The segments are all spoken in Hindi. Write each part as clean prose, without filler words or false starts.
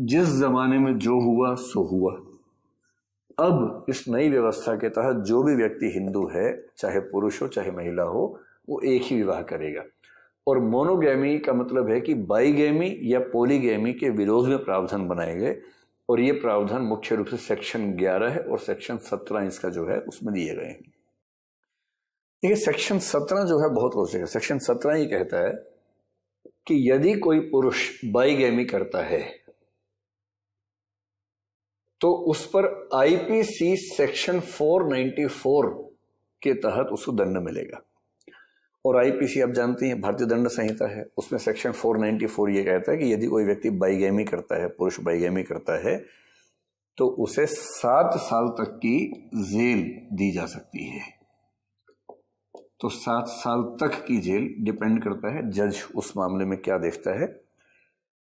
जिस जमाने में जो हुआ सो हुआ। अब इस नई व्यवस्था के तहत जो भी व्यक्ति हिंदू है, चाहे पुरुष हो चाहे महिला हो, वो एक ही विवाह करेगा। और मोनोगैमी का मतलब है कि बाईगैमी या पोलीगैमी के विरोध में प्रावधान बनाए गए, और ये प्रावधान मुख्य रूप से सेक्शन 11 है और सेक्शन 17 इसका जो है उसमें दिए गए हैं। देखिए, सेक्शन 17 जो है बहुत रोचक है। सेक्शन 17 ये कहता है कि यदि कोई पुरुष बाईगैमी करता है तो उस पर आईपीसी सेक्शन 494 के तहत उसको दंड मिलेगा। और आईपीसी आप जानते हैं भारतीय दंड संहिता है, उसमें सेक्शन 494 ये कहता है कि यदि कोई व्यक्ति बाईगैमी करता है, पुरुष बाईगैमी करता है, तो उसे 7 साल तक की जेल दी जा सकती है। तो 7 साल तक की जेल डिपेंड करता है जज उस मामले में क्या देखता है।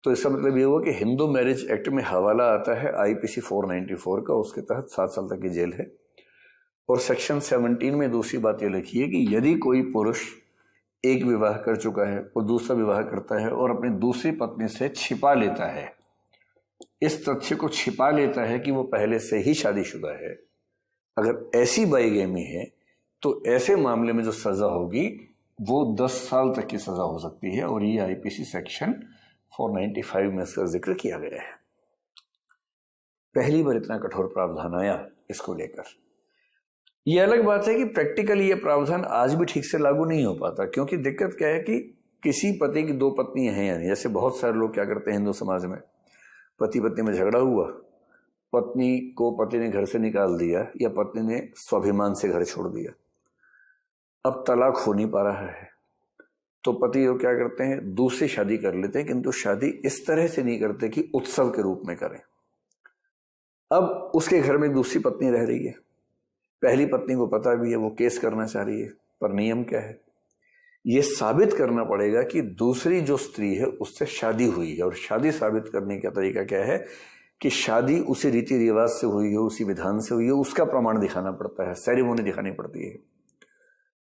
तो इसका मतलब ये हुआ कि हिंदू मैरिज एक्ट में हवाला आता है आईपीसी 494 का, उसके तहत 7 साल तक की जेल है। और सेक्शन 17 में दूसरी बात ये लिखी है कि यदि कोई पुरुष एक विवाह कर चुका है और दूसरा विवाह करता है और अपनी दूसरी पत्नी से छिपा लेता है, इस तथ्य को छिपा लेता है कि वो पहले से ही शादीशुदा है, अगर ऐसी बाईगैमी है तो ऐसे मामले में जो सजा होगी वो 10 साल तक की सजा हो सकती है। और ये आईपीसी सेक्शन 495 में इसका जिक्र किया गया है। पहली बार इतना कठोर प्रावधान आया इसको लेकर। यह अलग बात है कि प्रैक्टिकली यह प्रावधान आज भी ठीक से लागू नहीं हो पाता, क्योंकि दिक्कत क्या है कि किसी पति की 2 पत्नियां हैं, यानी जैसे बहुत सारे लोग क्या करते हैं हिंदू समाज में, पति पत्नी में झगड़ा हुआ, पत्नी को पति ने घर से निकाल दिया या पत्नी ने स्वाभिमान से घर छोड़ दिया, अब तलाक हो नहीं पा रहा है, तो पति वो क्या करते हैं, दूसरी शादी कर लेते हैं, किंतु शादी इस तरह से नहीं करते कि उत्सव के रूप में करें। अब उसके घर में दूसरी पत्नी रह रही है, पहली पत्नी को पता भी है, वो केस करना चाह रही है, पर नियम क्या है, ये साबित करना पड़ेगा कि दूसरी जो स्त्री है उससे शादी हुई है। और शादी साबित करने का तरीका क्या है कि शादी उसी रीति रिवाज से हुई हो, उसी विधान से हुई हो, उसका प्रमाण दिखाना पड़ता है, सेरेमनी दिखानी पड़ती है।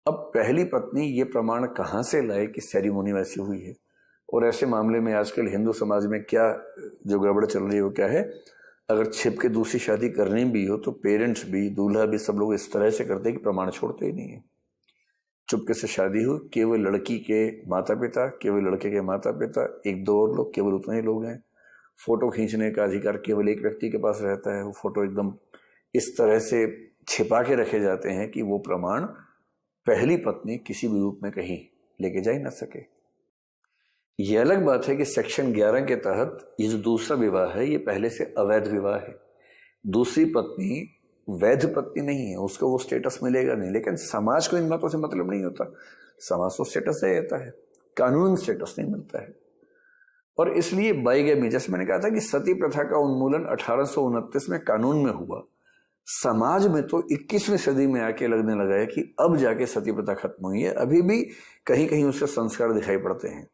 अब पहली पत्नी ये प्रमाण कहाँ से लाए कि सेरेमनी वैसी हुई है। और ऐसे मामले में आजकल हिंदू समाज में क्या जो गड़बड़ चल रही है वो क्या है, अगर छिप के दूसरी शादी करनी भी हो तो पेरेंट्स भी, दूल्हा भी, सब लोग इस तरह से करते हैं कि प्रमाण छोड़ते ही नहीं है। चुपके से शादी हो, केवल लड़की के माता पिता, केवल लड़के के माता पिता, 1-2 और लोग, केवल उतने ही लोग हैं। फोटो खींचने का अधिकार केवल एक व्यक्ति के पास रहता है। वो फोटो एकदम इस तरह से छिपा के रखे जाते हैं कि वो प्रमाण पहली पत्नी किसी भी रूप में कहीं लेके जा ही ना सके। ये अलग बात है कि सेक्शन 11 के तहत ये जो दूसरा विवाह है ये पहले से अवैध विवाह है। दूसरी पत्नी वैध पत्नी नहीं है, उसको वो स्टेटस मिलेगा नहीं, लेकिन समाज को इन बातों से मतलब नहीं होता। समाज को स्टेटस दे देता है, कानून स्टेटस नहीं मिलता है। और इसलिए बाईगैमी, जैसे मैंने कहा था कि सती प्रथा का उन्मूलन 1829 में कानून में हुआ, समाज में तो 21वीं सदी में आके लगने लगा है कि अब जाके सती प्रथा खत्म हुई है। अभी भी कहीं कहीं उसके संस्कार दिखाई पड़ते हैं।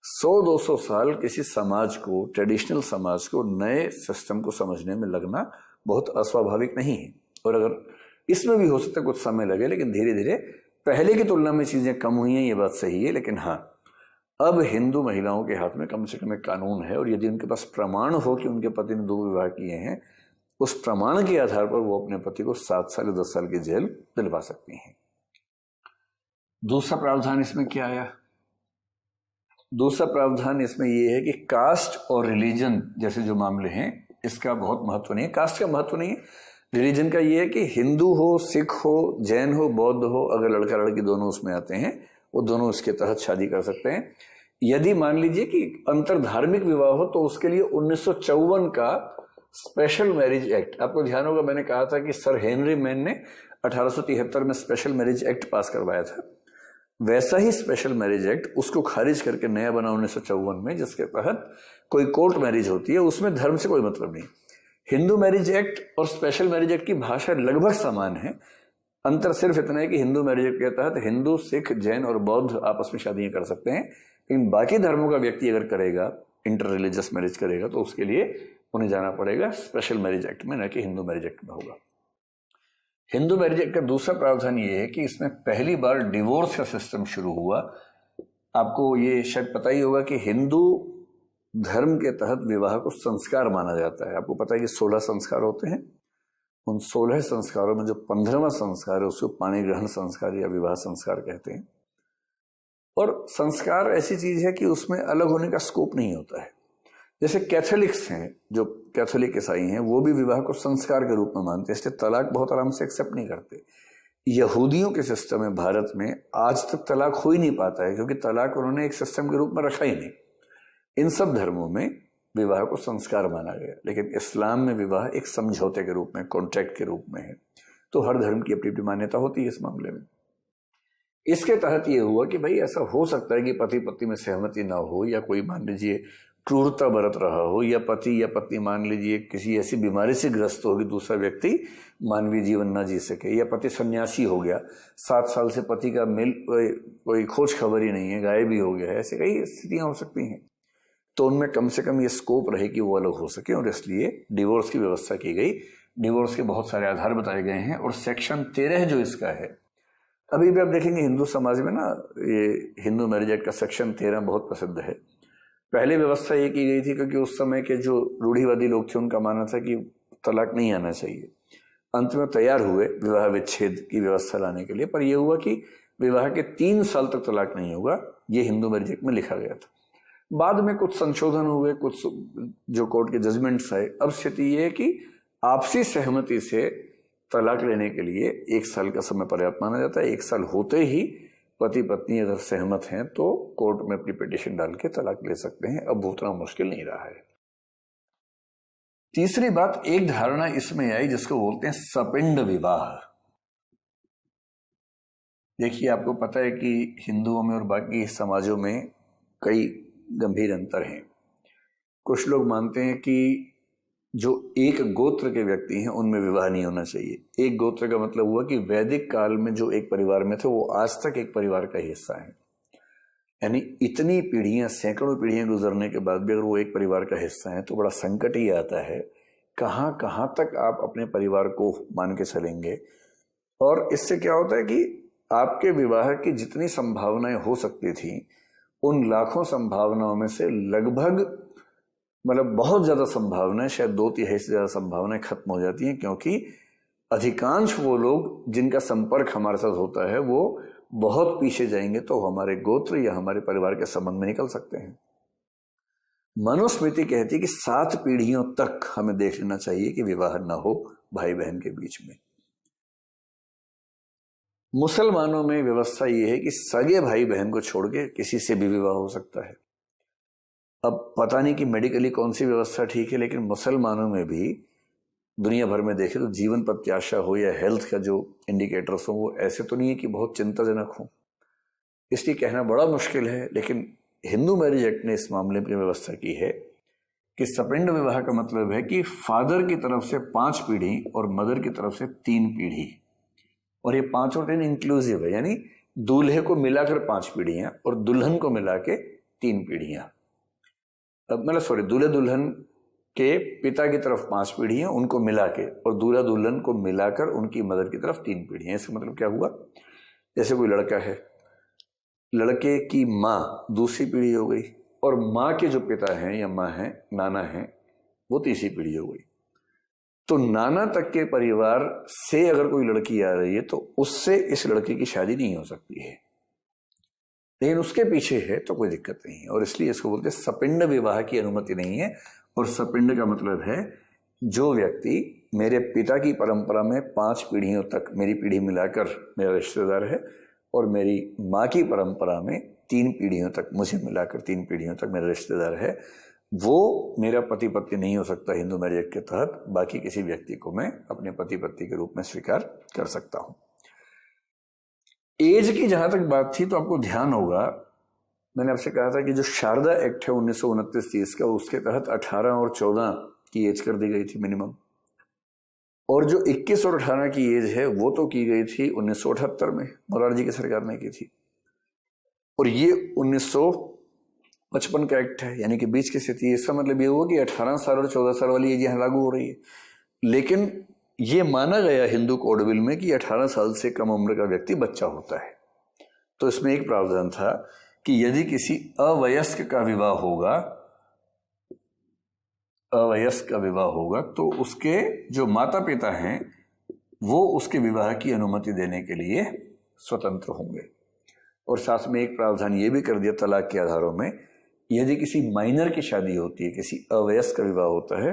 100-200 साल किसी समाज को, ट्रेडिशनल समाज को नए सिस्टम को समझने में लगना बहुत अस्वाभाविक नहीं है। और अगर इसमें भी हो सकता है कुछ समय लगे, लेकिन धीरे धीरे पहले की तुलना में चीजें कम हुई हैं, ये बात सही है। लेकिन हाँ, अब हिंदू महिलाओं के हाथ में कम से कम एक कानून है, और यदि उनके पास प्रमाण हो कि उनके पति ने 2 विवाह किए हैं, उस प्रमाण के आधार पर वो अपने पति को 7 साल या 10 साल की जेल दिलवा सकती हैं। दूसरा प्रावधान इसमें क्या आया? दूसरा प्रावधान इसमें यह है कि कास्ट और रिलीजन जैसे जो मामले हैं इसका बहुत महत्व नहीं है। कास्ट का महत्व नहीं है, रिलीजन का यह है कि हिंदू हो, सिख हो, जैन हो, बौद्ध हो, अगर लड़का लड़की दोनों उसमें आते हैं, वो दोनों इसके तहत शादी कर सकते हैं। यदि मान लीजिए कि अंतर धार्मिक विवाह हो तो उसके लिए 1954 का स्पेशल मैरिज एक्ट, आपको ध्यान होगा मैंने कहा था कि सर हेनरी मैन ने 1873 में स्पेशल मैरिज एक्ट पास करवाया था। वैसा ही स्पेशल मैरिज एक्ट उसको खारिज करके नया बना 1954 में, जिसके तहत कोई कोर्ट मैरिज होती है, उसमें धर्म से कोई मतलब नहीं। हिंदू मैरिज एक्ट और स्पेशल मैरिज एक्ट की भाषा लगभग समान है, अंतर सिर्फ इतना है कि हिंदू मैरिज एक्ट के तहत हिंदू, सिख, जैन और बौद्ध आपस में शादियां कर सकते हैं, लेकिन बाकी धर्मों का व्यक्ति अगर करेगा, इंटर रिलीजियस मैरिज करेगा, तो उसके लिए उन्हें जाना पड़ेगा स्पेशल मैरिज एक्ट में, न कि हिंदू मैरिज एक्ट में होगा। हिंदू मैरिज एक्ट का दूसरा प्रावधान ये है कि इसमें पहली बार डिवोर्स का सिस्टम शुरू हुआ। आपको ये शायद पता ही होगा कि हिंदू धर्म के तहत विवाह को संस्कार माना जाता है। आपको पता है कि 16 संस्कार होते हैं। उन 16 संस्कारों में जो 15वां संस्कार है उसको पाणी ग्रहण संस्कार या विवाह संस्कार कहते हैं। और संस्कार ऐसी चीज है कि उसमें अलग होने का स्कोप नहीं होता है। जैसे कैथोलिक्स हैं, जो कैथोलिक ईसाई हैं, वो भी विवाह को संस्कार के रूप में मानते हैं, इसलिए तलाक बहुत आराम से एक्सेप्ट नहीं करते। यहूदियों के सिस्टम में भारत में आज तक तलाक हो ही नहीं पाता है, क्योंकि तलाक उन्होंने एक सिस्टम के रूप में रखा ही नहीं। इन सब धर्मों में विवाह को संस्कार माना गया, लेकिन इस्लाम में विवाह एक समझौते के रूप में, कॉन्ट्रैक्ट के रूप में है। तो हर धर्म की अपनी अपनी मान्यता होती है इस मामले में। इसके तहत ये हुआ कि भाई ऐसा हो सकता है कि पति पत्नी में सहमति ना हो, या कोई मान लीजिए क्रूरता बरत रहा हो, या पति या पत्नी मान लीजिए किसी ऐसी बीमारी से ग्रस्त हो कि दूसरा व्यक्ति मानवीय जीवन ना जी सके, या पति सन्यासी हो गया, 7 साल से पति का मिल कोई खोज खबर ही नहीं है, गायब ही हो गया है, ऐसे कई स्थितियां हो सकती हैं। तो उनमें कम से कम ये स्कोप रहे कि वो अलग हो सके, और इसलिए डिवोर्स की व्यवस्था की गई। डिवोर्स के बहुत सारे आधार बताए गए हैं, और सेक्शन 13 जो इसका है, अभी भी आप देखेंगे हिंदू समाज में ना, ये हिंदू मैरिज एक्ट का सेक्शन 13 बहुत प्रसिद्ध है। पहले व्यवस्था ये की गई थी क्योंकि उस समय के जो रूढ़िवादी लोग थे उनका मानना था कि तलाक नहीं आना चाहिए। अंत में तैयार हुए विवाह विच्छेद की व्यवस्था लाने के लिए, पर यह हुआ कि विवाह के 3 साल तक तलाक नहीं होगा, ये हिंदू मैरिज एक्ट में लिखा गया था। बाद में कुछ संशोधन हुए, कुछ जो कोर्ट के जजमेंट्स आए। अब स्थिति ये है कि आपसी सहमति से तलाक लेने के लिए 1 साल का समय पर्याप्त माना जाता है। 1 साल होते ही पति पत्नी अगर सहमत हैं तो कोर्ट में अपनी पिटीशन डाल के तलाक ले सकते हैं। अब उतना मुश्किल नहीं रहा है। तीसरी बात, एक धारणा इसमें आई जिसको बोलते हैं सपिंड विवाह। देखिए, आपको पता है कि हिंदुओं में और बाकी समाजों में कई गंभीर अंतर हैं। कुछ लोग मानते हैं कि जो एक गोत्र के व्यक्ति हैं उनमें विवाह नहीं होना चाहिए। एक गोत्र का मतलब हुआ कि वैदिक काल में जो एक परिवार में थे वो आज तक एक परिवार का हिस्सा है। यानी इतनी पीढ़ियां, सैकड़ों पीढ़ियां गुजरने के बाद भी अगर वो एक परिवार का हिस्सा है तो बड़ा संकट ही आता है। कहाँ कहाँ तक आप अपने परिवार को मान के चलेंगे। और इससे क्या होता है कि आपके विवाह की जितनी संभावनाएं हो सकती थी, उन लाखों संभावनाओं में से लगभग बहुत ज्यादा संभावनाएं, शायद 2/3 से ज्यादा संभावनाएं खत्म हो जाती हैं, क्योंकि अधिकांश वो लोग जिनका संपर्क हमारे साथ होता है वो बहुत पीछे जाएंगे तो हमारे गोत्र या हमारे परिवार के संबंध में निकल सकते हैं। मनुस्मृति कहती है कि 7 पीढ़ियों तक हमें देख लेना चाहिए कि विवाह न हो भाई बहन के बीच में। मुसलमानों में व्यवस्था यह है कि सगे भाई बहन को छोड़ के किसी से भी विवाह हो सकता है। अब पता नहीं कि मेडिकली कौन सी व्यवस्था ठीक है, लेकिन मुसलमानों में भी दुनिया भर में देखें तो जीवन प्रत्याशा हो या हेल्थ का जो इंडिकेटर्स हो वो ऐसे तो नहीं है कि बहुत चिंताजनक हो, इसलिए कहना बड़ा मुश्किल है। लेकिन हिंदू मैरिज एक्ट ने इस मामले में व्यवस्था की है कि सपिंड विवाह का मतलब है कि फादर की तरफ से 5 पीढ़ी और मदर की तरफ से 3 पीढ़ी, और ये 5 और 3 इंक्लूसिव है, यानी दूल्हे को मिलाकर 5 पीढ़ियां और दुल्हन को मिला के 3 पीढ़ियां। दूल्हे दुल्हन के पिता की तरफ 5 पीढ़ियां उनको मिला के, और दूल्हा दुल्हन को मिलाकर उनकी मदर की तरफ 3 पीढ़ियां। इसका मतलब क्या हुआ, जैसे कोई लड़का है, लड़के की माँ दूसरी पीढ़ी हो गई, और माँ के जो पिता हैं या माँ हैं, नाना हैं, वो तीसरी पीढ़ी हो गई। तो नाना तक के परिवार से अगर कोई लड़की आ रही है तो उससे इस लड़की की शादी नहीं हो सकती है, लेकिन उसके पीछे है तो कोई दिक्कत नहीं है। और इसलिए इसको बोलते हैं सपिंड विवाह की अनुमति नहीं है। और सपिंड का मतलब है जो व्यक्ति मेरे पिता की परंपरा में 5 पीढ़ियों तक, मेरी पीढ़ी मिलाकर मेरा रिश्तेदार है, और मेरी माँ की परंपरा में 3 पीढ़ियों तक, मुझे मिलाकर 3 पीढ़ियों तक मेरा रिश्तेदार है, वो मेरा पति पत्नी नहीं हो सकता हिंदू मैरिज एक्ट के तहत। बाकी किसी व्यक्ति को मैं अपने पति पत्नी के रूप में स्वीकार कर सकता हूं। एज की जहां तक बात थी तो आपको ध्यान होगा, मैंने आपसे कहा था कि जो शारदा एक्ट है 1929-30 का, उसके तहत 18 और 14 की एज कर दी गई थी मिनिमम, और जो 21 और 18 की एज है वो तो की गई थी 1978 में, मोरारजी की सरकार ने की थी, और ये 1955 का एक्ट है, यानी कि बीच की स्थिति। इसका मतलब ये हुआ कि 18 साल और 14 साल वाली एज यहाँ लागू हो रही है, लेकिन ये माना गया हिंदू कोड बिल में कि 18 साल से कम उम्र का व्यक्ति बच्चा होता है। तो इसमें एक प्रावधान था कि यदि किसी अवयस्क का विवाह होगा अवयस्क का विवाह होगा तो उसके जो माता पिता हैं वो उसके विवाह की अनुमति देने के लिए स्वतंत्र होंगे। और साथ में एक प्रावधान ये भी कर दिया तलाक के आधारों में, यदि किसी माइनर की शादी होती है, किसी अवयस्क का विवाह होता है,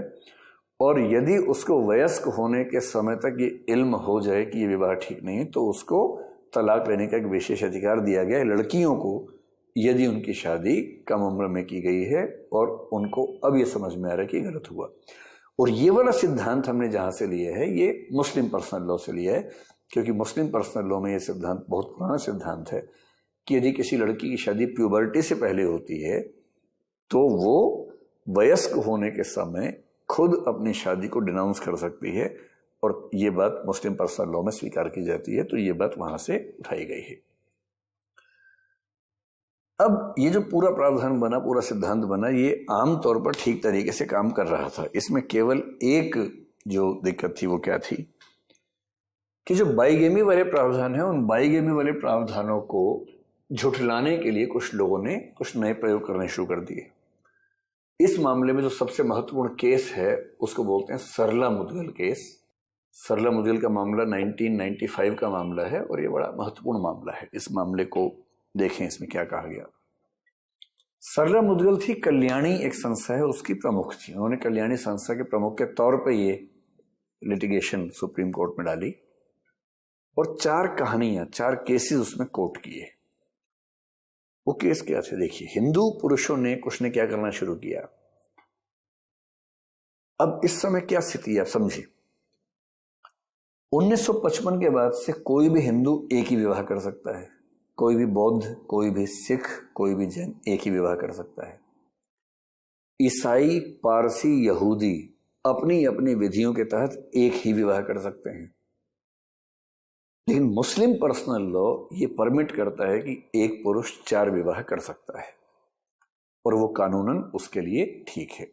और यदि उसको वयस्क होने के समय तक ये इल्म हो जाए कि ये विवाह ठीक नहीं है, तो उसको तलाक लेने का एक विशेष अधिकार दिया गया है लड़कियों को, यदि उनकी शादी कम उम्र में की गई है और उनको अब ये समझ में आ रहा है कि गलत हुआ। और ये वाला सिद्धांत हमने जहाँ से लिया है ये मुस्लिम पर्सनल लॉ से लिया है, क्योंकि मुस्लिम पर्सनल लॉ में ये सिद्धांत बहुत पुराना सिद्धांत है कि यदि किसी लड़की की शादी प्यूबर्टी से पहले होती है तो वो वयस्क होने के समय खुद अपनी शादी को डिनाउंस कर सकती है, और ये बात मुस्लिम पर्सनल लॉ में स्वीकार की जाती है। तो ये बात वहां से उठाई गई है। अब ये जो पूरा प्रावधान बना, पूरा सिद्धांत बना, ये आमतौर पर ठीक तरीके से काम कर रहा था। इसमें केवल एक जो दिक्कत थी वो क्या थी कि जो बाइगेमी वाले प्रावधान है, उन बाइगेमी वाले प्रावधानों को झुठलाने के लिए कुछ लोगों ने कुछ नए प्रयोग करने शुरू कर दिए। इस मामले में जो सबसे महत्वपूर्ण केस है उसको बोलते हैं सरला मुदगल केस। सरला मुदगल का मामला 1995 का मामला है और ये बड़ा महत्वपूर्ण मामला है। इस मामले को देखें, इसमें क्या कहा गया। सरला मुदगल थी कल्याणी, एक संस्था है, उसकी प्रमुख थी। उन्होंने कल्याणी संस्था के प्रमुख के तौर पे ये लिटिगेशन सुप्रीम कोर्ट में डाली और 4 कहानियां, 4 केसेस उसमें कोर्ट किए। वो केस क्या थे देखिए। हिंदू पुरुषों ने कुछ ने क्या करना शुरू किया। अब इस समय क्या स्थिति है आप समझिए। 1955 के बाद से कोई भी हिंदू एक ही विवाह कर सकता है, कोई भी बौद्ध, कोई भी सिख, कोई भी जैन एक ही विवाह कर सकता है। ईसाई, पारसी, यहूदी अपनी अपनी विधियों के तहत एक ही विवाह कर सकते हैं। लेकिन मुस्लिम पर्सनल लॉ ये परमिट करता है कि एक पुरुष 4 विवाह कर सकता है और वो कानूनन उसके लिए ठीक है।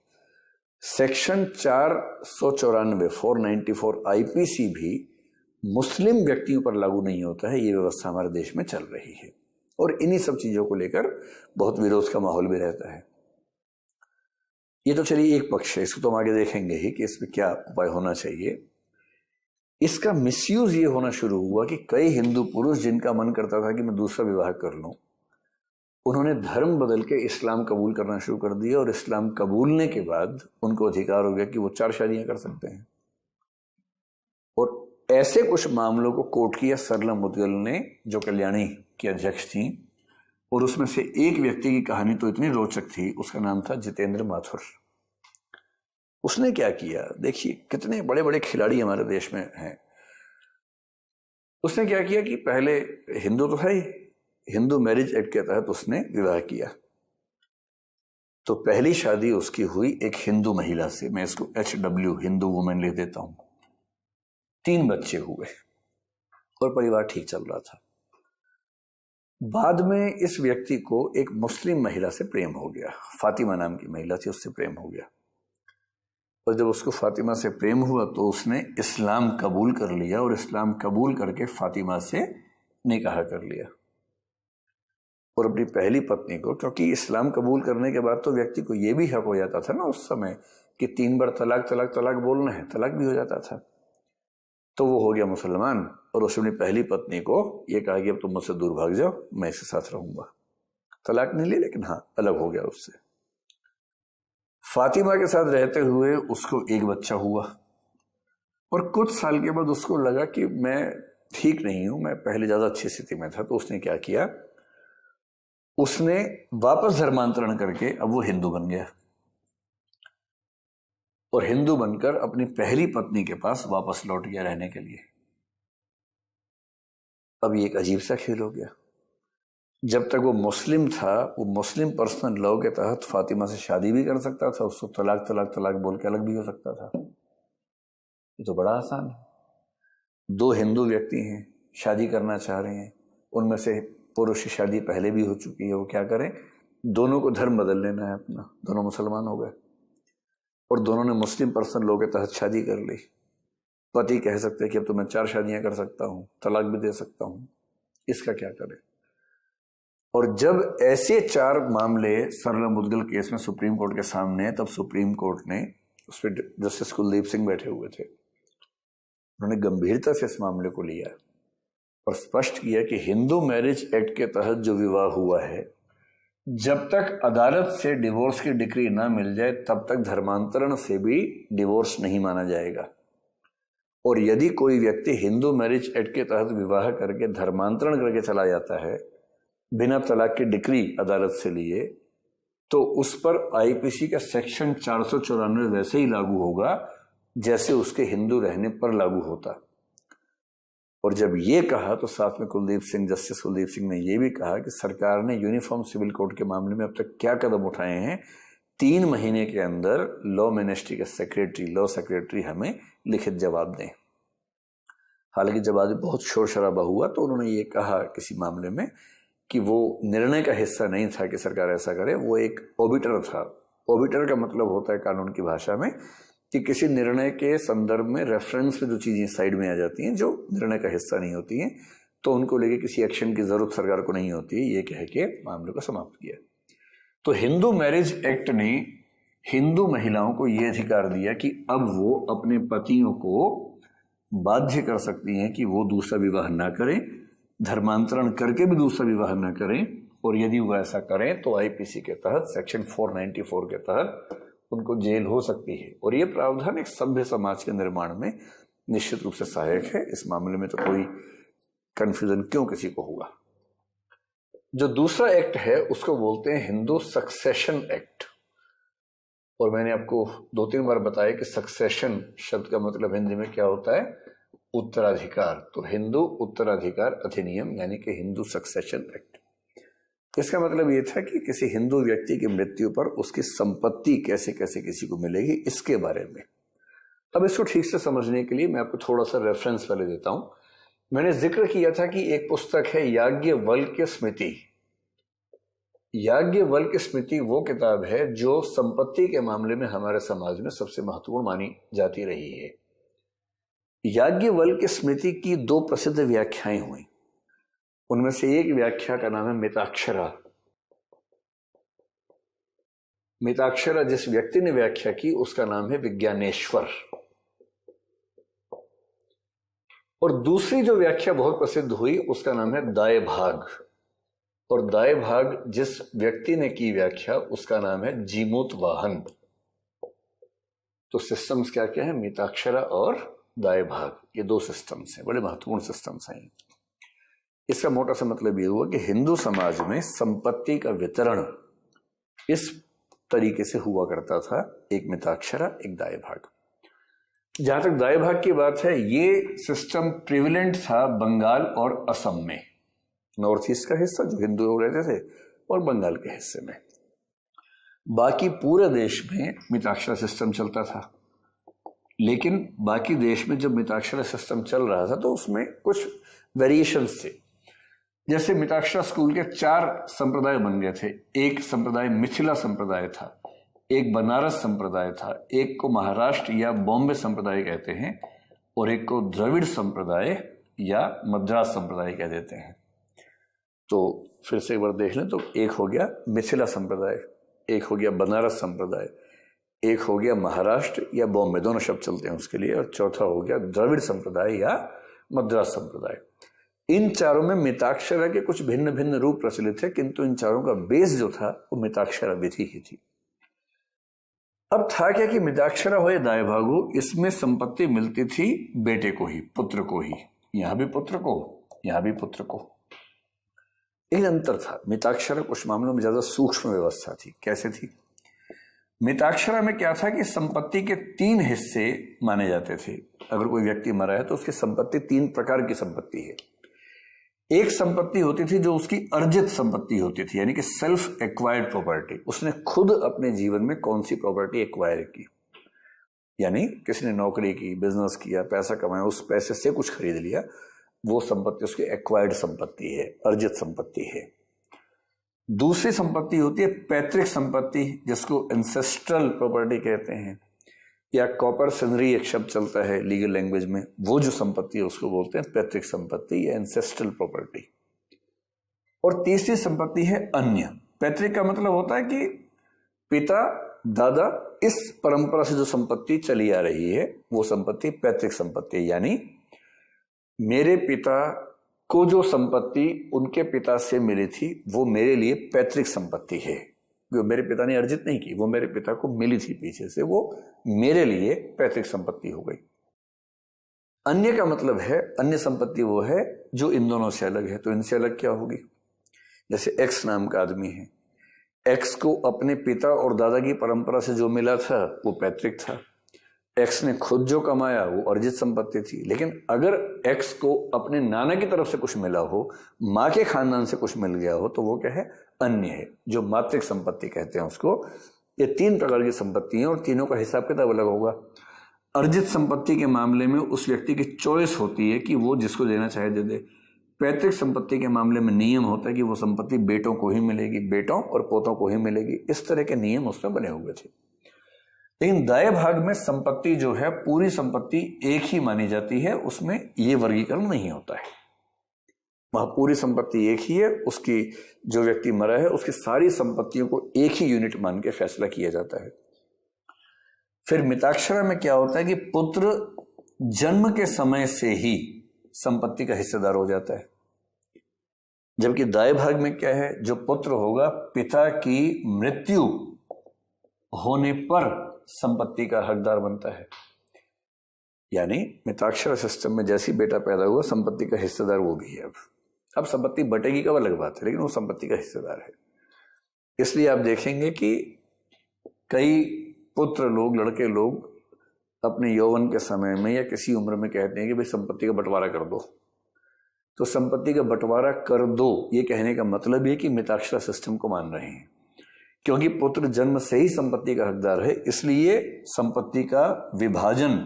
सेक्शन 494 494 आईपीसी भी मुस्लिम व्यक्तियों पर लागू नहीं होता है। ये व्यवस्था हमारे देश में चल रही है और इन्हीं सब चीजों को लेकर बहुत विरोध का माहौल भी रहता है। ये तो चलिए एक पक्ष है, इसको तो हम आगे देखेंगे ही कि इसमें क्या उपाय होना चाहिए। इसका मिसयूज ये होना शुरू हुआ कि कई हिंदू पुरुष जिनका मन करता था कि मैं दूसरा विवाह कर लूं, उन्होंने धर्म बदल के इस्लाम कबूल करना शुरू कर दिया और इस्लाम कबूलने के बाद उनको अधिकार हो गया कि वो 4 शादियां कर सकते हैं। और ऐसे कुछ मामलों को कोर्ट किया सरला मुदगल ने, जो कल्याणी की अध्यक्ष थी। और उसमें से एक व्यक्ति की कहानी तो इतनी रोचक थी, उसका नाम था जितेंद्र माथुर। उसने क्या किया देखिए, कितने बड़े बड़े खिलाड़ी हमारे देश में हैं। उसने क्या किया कि पहले हिंदू तो है ही, हिंदू मैरिज एक्ट के तहत उसने विवाह किया। तो पहली शादी उसकी हुई एक हिंदू महिला से, मैं इसको HW हिंदू वुमेन लिख देता हूं। 3 बच्चे हुए और परिवार ठीक चल रहा था। बाद में इस व्यक्ति को एक मुस्लिम महिला से प्रेम हो गया, फातिमा नाम की महिला थी, उससे प्रेम हो गया। और जब उसको फातिमा से प्रेम हुआ तो उसने इस्लाम कबूल कर लिया और इस्लाम कबूल करके फातिमा से निकाह कर लिया। और अपनी पहली पत्नी को, क्योंकि इस्लाम कबूल करने के बाद तो व्यक्ति को यह भी हक हो जाता था ना उस समय कि 3 बार तलाक तलाक तलाक बोलना है, तलाक भी हो जाता था। तो वो हो गया मुसलमान और उसने अपनी पहली पत्नी को यह कहा कि अब तुम मुझसे दूर भाग जाओ, मैं इसके साथ रहूंगा। तलाक नहीं ली, लेकिन हाँ अलग हो गया उससे। फातिमा के साथ रहते हुए उसको एक बच्चा हुआ और कुछ साल के बाद उसको लगा कि मैं ठीक नहीं हूं, मैं पहले ज्यादा अच्छी स्थिति में था। तो उसने क्या किया, उसने वापस धर्मांतरण करके अब वो हिंदू बन गया और हिंदू बनकर अपनी पहली पत्नी के पास वापस लौट गया रहने के लिए। अब ये एक अजीब सा खेल हो गया। जब तक वो मुस्लिम था, वो मुस्लिम पर्सनल लॉ के तहत फातिमा से शादी भी कर सकता था, उसको तलाक तलाक तलाक बोल के अलग भी हो सकता था। ये तो बड़ा आसान है। 2 हिंदू व्यक्ति हैं, शादी करना चाह रहे हैं, उनमें से पुरुष की शादी पहले भी हो चुकी है, वो क्या करें, दोनों को धर्म बदल लेना है अपना। दोनों मुसलमान हो गए और दोनों ने मुस्लिम पर्सनल लॉ के तहत शादी कर ली। पति कह सकते हैं कि अब तो मैं 4 शादियां कर सकता हूं, तलाक भी दे सकता हूं, इसका क्या करें। और जब ऐसे 4 मामले सरला मुदगल केस में सुप्रीम कोर्ट के सामने, तब सुप्रीम कोर्ट ने उस पर जस्टिस कुलदीप सिंह बैठे हुए थे। उन्होंने गंभीरता से इस मामले को लिया और स्पष्ट किया कि हिंदू मैरिज एक्ट के तहत जो विवाह हुआ है, जब तक अदालत से डिवोर्स की डिक्री ना मिल जाए तब तक धर्मांतरण से भी डिवोर्स नहीं माना जाएगा। और यदि कोई व्यक्ति हिंदू मैरिज एक्ट के तहत विवाह करके धर्मांतरण करके चला जाता है बिना तलाक की डिक्री अदालत से लिए, तो उस पर आईपीसी का सेक्शन 494 वैसे ही लागू होगा जैसे उसके हिंदू रहने पर लागू होता। और जब ये कहा तो साथ में जस्टिस कुलदीप सिंह ने यह भी कहा कि सरकार ने यूनिफॉर्म सिविल कोड के मामले में अब तक क्या कदम उठाए हैं, 3 महीने के अंदर लॉ मिनिस्ट्री के लॉ सेक्रेटरी हमें लिखित जवाब दें। हालांकि जब आज बहुत शोर शराबा हुआ तो उन्होंने ये कहा किसी मामले में कि वो निर्णय का हिस्सा नहीं था कि सरकार ऐसा करे, वो एक ओबिटर था। ओबिटर का मतलब होता है कानून की भाषा में कि किसी निर्णय के संदर्भ में रेफरेंस में जो चीजें साइड में आ जाती हैं जो निर्णय का हिस्सा नहीं होती हैं, तो उनको लेके किसी एक्शन की जरूरत सरकार को नहीं होती है, ये कह के मामले को समाप्त किया। तो हिंदू मैरिज एक्ट ने हिंदू महिलाओं को यह अधिकार दिया कि अब वो अपने पतियों को बाध्य कर सकती हैं कि वो दूसरा विवाह ना करें, धर्मांतरण करके भी दूसरा विवाह न करें, और यदि वो ऐसा करें तो आईपीसी के तहत सेक्शन 494 के तहत उनको जेल हो सकती है। और ये प्रावधान एक सभ्य समाज के निर्माण में निश्चित रूप से सहायक है। इस मामले में तो कोई कंफ्यूजन क्यों किसी को हुआ। जो दूसरा एक्ट है उसको बोलते हैं हिंदू सक्सेशन एक्ट। और मैंने आपको 2-3 बार बताया कि सक्सेशन शब्द का मतलब हिंदी में क्या होता है, उत्तराधिकार। तो हिंदू उत्तराधिकार अधिनियम यानी कि हिंदू सक्सेशन एक्ट। इसका मतलब यह था कि किसी हिंदू व्यक्ति की मृत्यु पर उसकी संपत्ति कैसे कैसे किसी को मिलेगी, इसके बारे में। अब इसको ठीक से समझने के लिए मैं आपको थोड़ा सा रेफरेंस पहले देता हूं। मैंने जिक्र किया था कि एक पुस्तक है याज्ञवल्क्य स्मृति। याज्ञवल्क्य स्मृति वो किताब है जो संपत्ति के मामले में हमारे समाज में सबसे महत्वपूर्ण मानी जाती रही है। याज्ञवल्क्य स्मृति की 2 प्रसिद्ध व्याख्याएं हुई। उनमें से एक व्याख्या का नाम है मिताक्षरा। मिताक्षरा जिस व्यक्ति ने व्याख्या की उसका नाम है विज्ञानेश्वर। और दूसरी जो व्याख्या बहुत प्रसिद्ध हुई उसका नाम है दायभाग। और दायभाग जिस व्यक्ति ने की व्याख्या उसका नाम है जीमूतवाहन। तो सिस्टम्स क्या क्या है, मिताक्षरा और दायभाग, ये 2 सिस्टम्स हैं, बड़े महत्वपूर्ण सिस्टम्स हैं। इसका मोटा सा मतलब ये हुआ कि हिंदू समाज में संपत्ति का वितरण इस तरीके से हुआ करता था, एक मिताक्षरा एक दायभाग। जहां तक दायभाग की बात है, ये सिस्टम प्रिविलेंट था बंगाल और असम में, नॉर्थ ईस्ट का हिस्सा जो हिंदू लोग रहते थे और बंगाल के हिस्से में। बाकी पूरे देश में मिताक्षरा सिस्टम चलता था। लेकिन बाकी देश में जब मिताक्षरा सिस्टम चल रहा था तो उसमें कुछ वेरिएशंस थे। जैसे मिताक्षरा स्कूल के 4 संप्रदाय बन गए थे। एक संप्रदाय मिथिला संप्रदाय था, एक बनारस संप्रदाय था, एक को महाराष्ट्र या बॉम्बे संप्रदाय कहते हैं, और एक को द्रविड़ संप्रदाय या मद्रास संप्रदाय कह देते हैं। तो फिर से एक बार देख लें तो एक हो गया मिथिला संप्रदाय, एक हो गया बनारस संप्रदाय, एक हो गया महाराष्ट्र या बॉम्बे, दोनों शब्द चलते हैं उसके लिए, और चौथा हो गया द्रविड़ संप्रदाय या मद्रास संप्रदाय। इन चारों में मिताक्षरा के कुछ भिन्न भिन्न रूप प्रचलित है, किंतु इन चारों का बेस जो था वो मिताक्षरा विधि ही थी। अब था क्या कि मिताक्षरा हो या दायभाग हो, इसमें संपत्ति मिलती थी बेटे को ही, पुत्र को ही। यहां भी पुत्र को, यहां भी पुत्र को। एक अंतर था, मिताक्षरा कुछ मामलों में ज्यादा सूक्ष्म व्यवस्था थी। कैसे थी? मिताक्षरा में क्या था कि संपत्ति के 3 हिस्से माने जाते थे। अगर कोई व्यक्ति मरा है तो उसकी संपत्ति 3 प्रकार की संपत्ति है। एक संपत्ति होती थी जो उसकी अर्जित संपत्ति होती थी, यानी कि सेल्फ एक्वायर्ड प्रॉपर्टी। उसने खुद अपने जीवन में कौन सी प्रॉपर्टी एक्वायर की, यानी किसी ने नौकरी की, बिजनेस किया, पैसा कमाया, उस पैसे से कुछ खरीद लिया, वो संपत्ति उसकी एक्वायर्ड संपत्ति है, अर्जित संपत्ति है। दूसरी संपत्ति होती है पैतृक संपत्ति, जिसको एंसेस्ट्रल प्रॉपर्टी कहते हैं, या कॉपर सिनरी एक शब्द चलता है लीगल लैंग्वेज में, वो जो संपत्ति है उसको बोलते हैं पैतृक संपत्ति या एंसेस्ट्रल प्रॉपर्टी। और तीसरी संपत्ति है अन्य। पैतृक का मतलब होता है कि पिता दादा इस परंपरा से जो संपत्ति चली आ रही है वो संपत्ति पैतृक संपत्ति है, यानी मेरे पिता को जो संपत्ति उनके पिता से मिली थी वो मेरे लिए पैतृक संपत्ति है। जो मेरे पिता ने अर्जित नहीं की, वो मेरे पिता को मिली थी पीछे से, वो मेरे लिए पैतृक संपत्ति हो गई। अन्य का मतलब है अन्य संपत्ति वो है जो इन दोनों से अलग है। तो इनसे अलग क्या होगी? जैसे एक्स नाम का आदमी है, एक्स को अपने पिता और दादा की परंपरा से जो मिला था वो पैतृक था। एक्स ने खुद जो कमाया वो अर्जित संपत्ति थी। लेकिन अगर एक्स को अपने नाना की तरफ से कुछ मिला हो, माँ के खानदान से कुछ मिल गया हो, तो वो क्या है? अन्य है, जो मातृक संपत्ति कहते हैं उसको। ये 3 प्रकार की संपत्ति हैं और तीनों का हिसाब किताब अलग होगा। अर्जित संपत्ति के मामले में उस व्यक्ति की चॉइस होती है कि वो जिसको देना चाहे दे दे। पैतृक संपत्ति के मामले में नियम होता है कि वो संपत्ति बेटों को ही मिलेगी, बेटों और पोतों को ही मिलेगी। इस तरह के नियम उसमें बने हुए थे। लेकिन दाएं भाग में संपत्ति जो है पूरी संपत्ति एक ही मानी जाती है, उसमें ये वर्गीकरण नहीं होता है। वहां पूरी संपत्ति एक ही है, उसकी जो व्यक्ति मरा है उसकी सारी संपत्तियों को एक ही यूनिट मान के फैसला किया जाता है। फिर मिताक्षरा में क्या होता है कि पुत्र जन्म के समय से ही संपत्ति का हिस्सेदार हो जाता है, जबकि दाएं भाग में क्या है? जो पुत्र होगा पिता की मृत्यु होने पर संपत्ति का हकदार बनता है। यानी मिताक्षरा सिस्टम में जैसी बेटा पैदा हुआ संपत्ति का हिस्सेदार वो भी है। अब संपत्ति बटेगी कब अलग बात है, लेकिन वो संपत्ति का हिस्सेदार है। इसलिए आप देखेंगे कि कई पुत्र लोग, लड़के लोग अपने यौवन के समय में या किसी उम्र में कहते हैं कि भाई संपत्ति का बंटवारा कर दो। तो संपत्ति का बंटवारा कर दो ये कहने का मतलब ये कि मिताक्षरा सिस्टम को मान रहे हैं, क्योंकि पुत्र जन्म से ही संपत्ति का हकदार है। इसलिए संपत्ति का विभाजन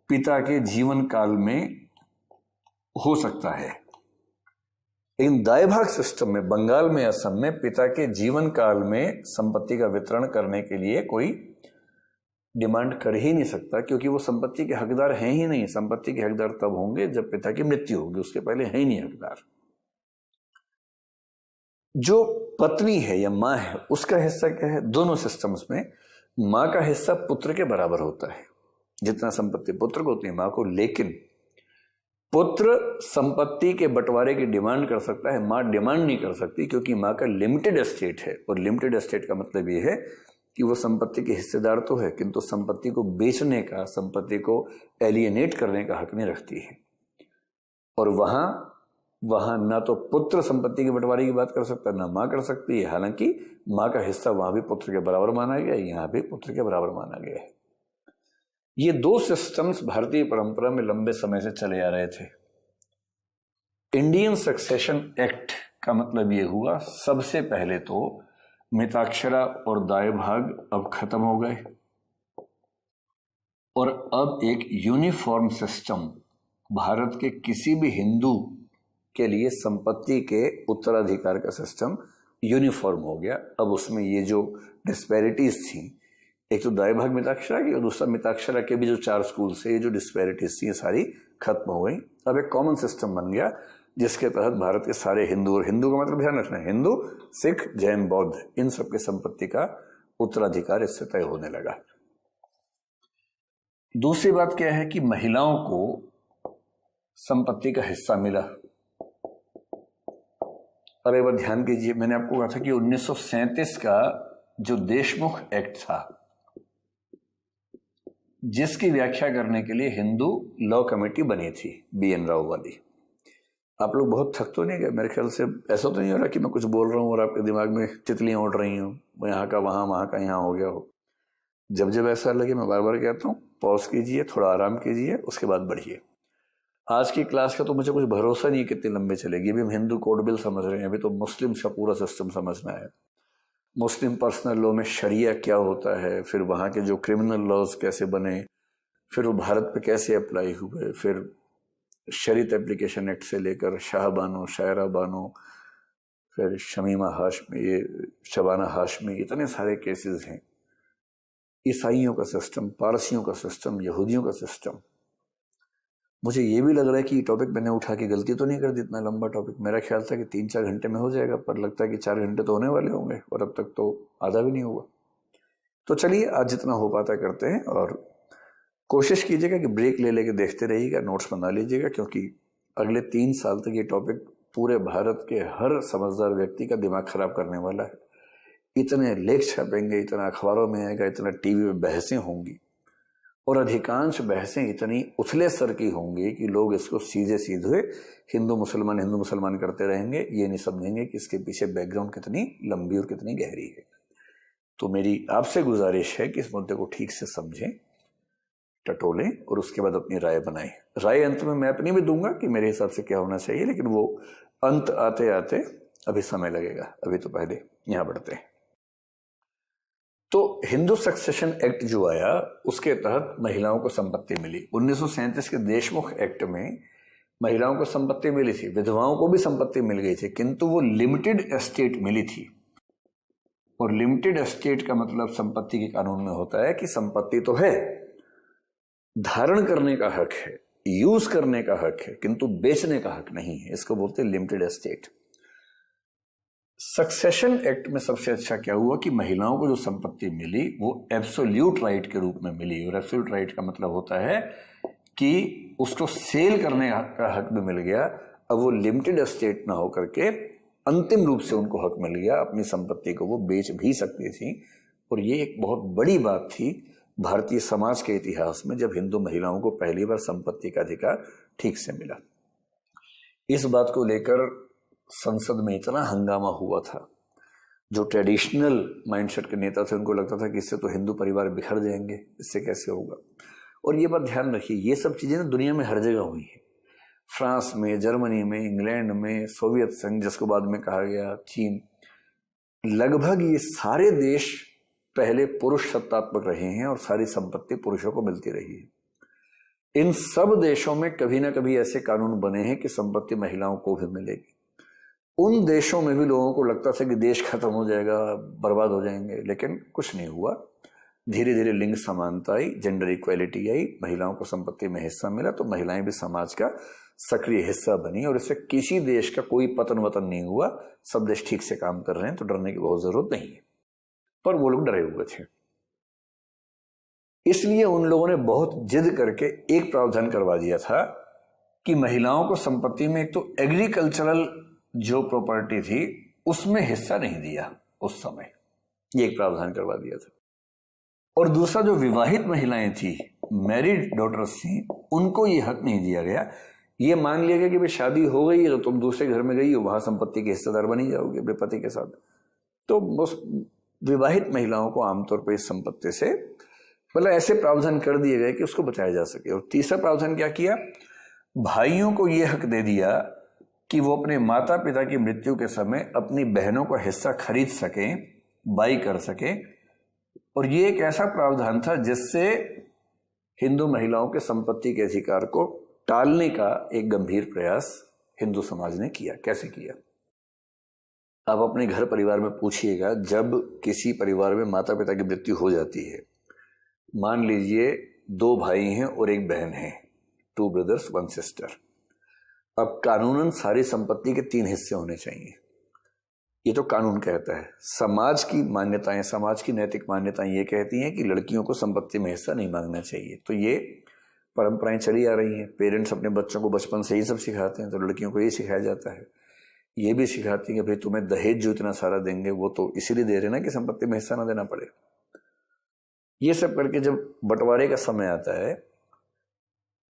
पिता के जीवन काल में हो सकता है। लेकिन दाएं भाग सिस्टम में, बंगाल में, असम में पिता के जीवन काल में संपत्ति का वितरण करने के लिए कोई डिमांड कर ही नहीं सकता, क्योंकि वो संपत्ति के हकदार हैं ही नहीं। संपत्ति के हकदार तब होंगे जब पिता की मृत्यु होगी, उसके पहले है ही नहीं हकदार। जो पत्नी है या माँ है उसका हिस्सा क्या है? दोनों सिस्टम्स में माँ का हिस्सा पुत्र के बराबर होता है, जितना संपत्ति पुत्र को उतनी माँ को। लेकिन पुत्र संपत्ति के बंटवारे की डिमांड कर सकता है, माँ डिमांड नहीं कर सकती, क्योंकि माँ का लिमिटेड एस्टेट है। और लिमिटेड एस्टेट का मतलब ये है कि वो संपत्ति के हिस्सेदार तो है, किंतु संपत्ति को बेचने का, संपत्ति को एलियनेट करने का हक नहीं रखती है। और वहां ना तो पुत्र संपत्ति के बंटवारे की बात कर सकता है, ना माँ कर सकती है। हालांकि माँ का हिस्सा वहां भी पुत्र के बराबर माना गया, यहां भी पुत्र के बराबर माना गया है। ये 2 सिस्टम्स भारतीय परंपरा में लंबे समय से चले आ रहे थे। इंडियन सक्सेशन एक्ट का मतलब ये हुआ, सबसे पहले तो मिताक्षरा और दाएं भाग अब खत्म हो गए और अब एक यूनिफॉर्म सिस्टम भारत के किसी भी हिंदू के लिए संपत्ति के उत्तराधिकार का सिस्टम यूनिफॉर्म हो गया। अब उसमें ये जो डिस्पैरिटीज थी, एक तो दाएं भाग मिताक्षरा की और दूसरा मिताक्षरा के भी जो 4 स्कूल से ये जो डिस्पैरिटीज थी, ये सारी खत्म हो गई। अब एक कॉमन सिस्टम बन गया जिसके तहत भारत के सारे हिंदू, और हिंदू का मतलब ध्यान रखना, हिंदू, सिख, जैन, बौद्ध, इन सब के संपत्ति का उत्तराधिकार इससे तय होने लगा। दूसरी बात क्या है कि महिलाओं को संपत्ति का हिस्सा मिला। अब एक बार ध्यान कीजिए, मैंने आपको कहा था कि 1937 का जो देशमुख एक्ट था, जिसकी व्याख्या करने के लिए हिंदू लॉ कमेटी बनी थी, BN राव वाली। आप लोग बहुत थक तो नहीं गए? मेरे ख्याल से ऐसा तो नहीं हो रहा कि मैं कुछ बोल रहा हूँ और आपके दिमाग में तितलियां उड़ रही हूँ, यहाँ का वहाँ, वहाँ का यहाँ हो गया हो। जब जब ऐसा लगे मैं बार बार कहता हूँ, पॉज कीजिए, थोड़ा आराम कीजिए, उसके बाद बढ़िए। आज की क्लास का तो मुझे कुछ भरोसा नहीं है कितनी लंबी चलेगी। अभी हम हिंदू कोड बिल समझ रहे हैं, अभी तो मुस्लिम का पूरा सिस्टम समझना है। मुस्लिम पर्सनल लॉ में शरिया क्या होता है, फिर वहाँ के जो क्रिमिनल लॉज कैसे बने, फिर वो भारत पे कैसे अप्लाई हुए, फिर शरीयत एप्लीकेशन एक्ट से लेकर शाह बानो, शायरा बानो, फिर शमीमा हाशमी, ये शबाना हाशमी, इतने सारे केसेस हैं। ईसाइयों का सिस्टम, पारसियों का सिस्टम, यहूदियों का सिस्टम। मुझे ये भी लग रहा है कि टॉपिक मैंने उठा के गलती तो नहीं कर दी। इतना लंबा टॉपिक, मेरा ख्याल था कि 3-4 घंटे में हो जाएगा, पर लगता है कि 4 घंटे तो होने वाले होंगे और अब तक तो आधा भी नहीं हुआ। तो चलिए आज जितना हो पाता करते हैं, और कोशिश कीजिएगा कि ब्रेक ले लेके देखते रहिएगा, नोट्स बना लीजिएगा, क्योंकि अगले 3 साल तक ये टॉपिक पूरे भारत के हर समझदार व्यक्ति का दिमाग खराब करने वाला है। इतने लेख छपेंगे, इतना अखबारों में आएगा, इतना टीवी में बहसें होंगी, और अधिकांश बहसें इतनी उथले सर की होंगी कि लोग इसको सीधे सीधे हिंदू मुसलमान करते रहेंगे, ये नहीं समझेंगे कि इसके पीछे बैकग्राउंड कितनी लंबी और कितनी गहरी है। तो मेरी आपसे गुजारिश है कि इस मुद्दे को ठीक से समझें, टटोलें और उसके बाद अपनी राय बनाएं। राय अंत में मैं अपनी भी दूंगा कि मेरे हिसाब से क्या होना चाहिए, लेकिन वो अंत आते आते अभी समय लगेगा। अभी तो पहले यहां बढ़ते हैं। तो हिंदू सक्सेशन एक्ट जो आया, उसके तहत महिलाओं को संपत्ति मिली। 1937 के देशमुख एक्ट में महिलाओं को संपत्ति मिली थी, विधवाओं को भी संपत्ति मिल गई थी, किंतु वो लिमिटेड एस्टेट मिली थी। और लिमिटेड एस्टेट का मतलब संपत्ति के कानून में होता है कि संपत्ति तो है, धारण करने का हक है, यूज करने का हक है, किंतु बेचने का हक नहीं है। इसको बोलते हैं लिमिटेड एस्टेट। सक्सेशन एक्ट में सबसे अच्छा क्या हुआ कि महिलाओं को जो संपत्ति मिली वो एब्सोल्यूट राइट के रूप में मिली। और एब्सोल्यूट राइट का मतलब होता है कि उसको सेल करने का हक भी मिल गया। अब वो लिमिटेड एस्टेट ना होकर के अंतिम रूप से उनको हक मिल गया, अपनी संपत्ति को वो बेच भी सकती थी। और ये एक बहुत बड़ी बात थी भारतीय समाज के इतिहास में, जब हिंदू महिलाओं को पहली बार संपत्ति का अधिकार ठीक से मिला। इस बात को लेकर संसद में इतना हंगामा हुआ था। जो ट्रेडिशनल माइंडसेट के नेता थे उनको लगता था कि इससे तो हिंदू परिवार बिखर जाएंगे, इससे कैसे होगा। और ये बात ध्यान रखिए, ये सब चीजें ना दुनिया में हर जगह हुई है। फ्रांस में, जर्मनी में, इंग्लैंड में, सोवियत संघ जिसको बाद में कहा गया, चीन, लगभग ये सारे देश पहले पुरुष सत्तात्मक रहे हैं और सारी संपत्ति पुरुषों को मिलती रही है। इन सब देशों में कभी ना कभी ऐसे कानून बने हैं कि संपत्ति महिलाओं को भी मिलेगी। उन देशों में भी लोगों को लगता था कि देश खत्म हो जाएगा, बर्बाद हो जाएंगे, लेकिन कुछ नहीं हुआ। धीरे धीरे लिंग समानता आई, जेंडर इक्वालिटी आई, महिलाओं को संपत्ति में हिस्सा मिला, तो महिलाएं भी समाज का सक्रिय हिस्सा बनी। और इससे किसी देश का कोई पतन वतन नहीं हुआ। सब देश ठीक से काम कर रहे हैं, तो डरने की बहुत जरूरत नहीं है। पर वो लोग डरे हुए थे, इसलिए उन लोगों ने बहुत जिद करके एक प्रावधान करवा दिया था कि महिलाओं को संपत्ति में एक तो एग्रीकल्चरल जो प्रॉपर्टी थी उसमें हिस्सा नहीं दिया उस समय, ये एक प्रावधान करवा दिया था। और दूसरा, जो विवाहित महिलाएं थी, मैरिड डॉटर्स थी, उनको ये हक नहीं दिया गया। ये मान लिया गया कि भाई शादी हो गई है तो तुम दूसरे घर में गई हो, वहां संपत्ति के हिस्सेदार बनी जाओगे अपने पति के साथ। तो उस विवाहित महिलाओं को आमतौर पर इस संपत्ति से मतलब ऐसे प्रावधान कर दिए गए कि उसको बचाया जा सके। और तीसरा प्रावधान क्या किया, भाइयों को यह हक दे दिया कि वो अपने माता पिता की मृत्यु के समय अपनी बहनों का हिस्सा खरीद सकें, बाई कर सकें। और ये एक ऐसा प्रावधान था जिससे हिंदू महिलाओं के संपत्ति के अधिकार को टालने का एक गंभीर प्रयास हिंदू समाज ने किया। कैसे किया, आप अपने घर परिवार में पूछिएगा, जब किसी परिवार में माता पिता की मृत्यु हो जाती है, मान लीजिए 2 भाई हैं और 1 बहन है, 2 ब्रदर्स 1 सिस्टर। अब कानूनन सारी संपत्ति के 3 हिस्से होने चाहिए, ये तो कानून कहता है। समाज की मान्यताएं, समाज की नैतिक मान्यताएं ये कहती हैं कि लड़कियों को संपत्ति में हिस्सा नहीं मांगना चाहिए। तो ये परंपराएं चली आ रही हैं। पेरेंट्स अपने बच्चों को बचपन से ही सब सिखाते हैं, तो लड़कियों को ये सिखाया जाता है। ये भी सिखाती है कि भाई तुम्हें दहेज जो इतना सारा देंगे वो तो इसीलिए दे रहे ना कि संपत्ति में हिस्सा ना देना पड़े। ये सब करके जब बंटवारे का समय आता है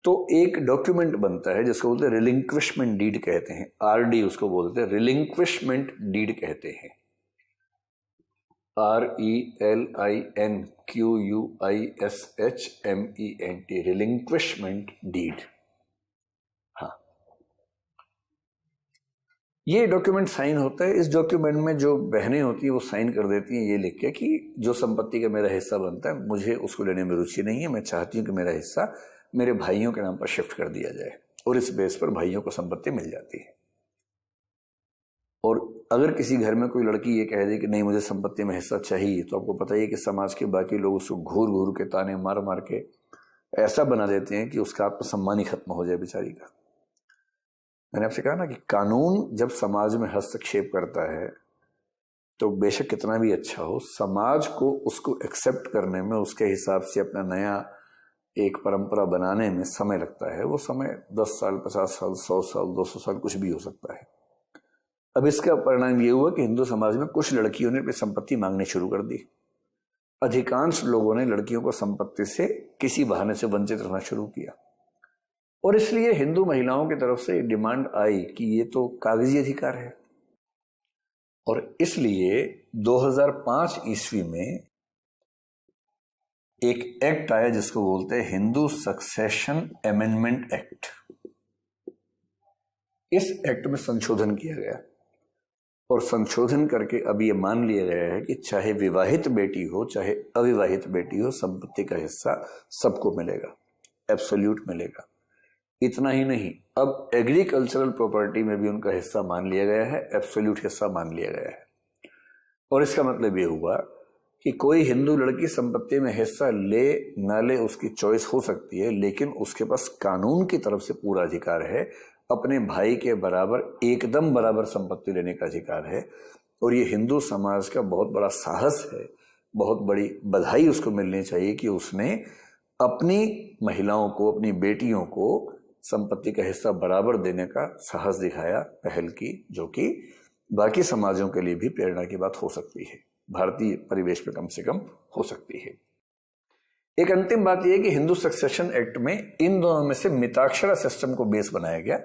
तो एक डॉक्यूमेंट बनता है जिसको बोलते हैं रिलिंक्विशमेंट डीड कहते हैं, आरडी उसको बोलते हैं, रिलिंक्विशमेंट डीड कहते हैं, RELINQUISHMENT, रिलिंक्विशमेंट डीड। हाँ, ये डॉक्यूमेंट साइन होता है। इस डॉक्यूमेंट में जो बहनें होती हैं वो साइन कर देती हैं ये लिख के कि जो संपत्ति का मेरा हिस्सा बनता है मुझे उसको लेने में रुचि नहीं है, मैं चाहती हूँ कि मेरा हिस्सा मेरे भाइयों के नाम पर शिफ्ट कर दिया जाए। और इस बेस पर भाइयों को संपत्ति मिल जाती है। और अगर किसी घर में कोई लड़की ये कह दे कि नहीं मुझे संपत्ति में हिस्सा चाहिए, तो आपको पता ही है कि समाज के बाकी लोग उसको घूर घूर के ताने मार मार के ऐसा बना देते हैं कि उसका आत्मसम्मान ही खत्म हो जाए बेचारी का। मैंने आपसे कहा ना कि कानून जब समाज में हस्तक्षेप करता है तो बेशक कितना भी अच्छा हो, समाज को उसको एक्सेप्ट करने में, उसके हिसाब से अपना नया एक परंपरा बनाने में समय लगता है। वो समय 10 साल, 50 साल, 100 साल, 200 साल, कुछ भी हो सकता है। अब इसका परिणाम ये हुआ कि हिंदू समाज में कुछ लड़कियों ने अपनी संपत्ति मांगनी शुरू कर दी। अधिकांश लोगों ने लड़कियों को संपत्ति से किसी बहाने से वंचित रहना शुरू किया, और इसलिए हिंदू महिलाओं की तरफ से डिमांड आई कि ये तो कागजी अधिकार है। और इसलिए 2005 ईस्वी में एक एक्ट आया जिसको बोलते हैं हिंदू सक्सेशन अमेंडमेंट एक्ट। इस एक्ट में संशोधन किया गया, और संशोधन करके अब ये मान लिया गया है कि चाहे विवाहित बेटी हो चाहे अविवाहित बेटी हो, संपत्ति का हिस्सा सबको मिलेगा, एब्सोल्यूट मिलेगा। इतना ही नहीं, अब एग्रीकल्चरल प्रॉपर्टी में भी उनका हिस्सा मान लिया गया है, एब्सोल्यूट हिस्सा मान लिया गया है। और इसका मतलब ये हुआ कि कोई हिंदू लड़की संपत्ति में हिस्सा ले ना ले उसकी चॉइस हो सकती है, लेकिन उसके पास कानून की तरफ से पूरा अधिकार है, अपने भाई के बराबर, एकदम बराबर संपत्ति लेने का अधिकार है। और ये हिंदू समाज का बहुत बड़ा साहस है, बहुत बड़ी बधाई उसको मिलनी चाहिए कि उसने अपनी महिलाओं को, अपनी बेटियों को संपत्ति का हिस्सा बराबर देने का साहस दिखाया, पहल की, जो कि बाकी समाजों के लिए भी प्रेरणा की बात हो सकती है, भारतीय परिवेश में कम से कम हो सकती है। एक अंतिम बात यह है कि हिंदू सक्सेशन एक्ट में इन दोनों में से मिताक्षरा सिस्टम को बेस बनाया गया,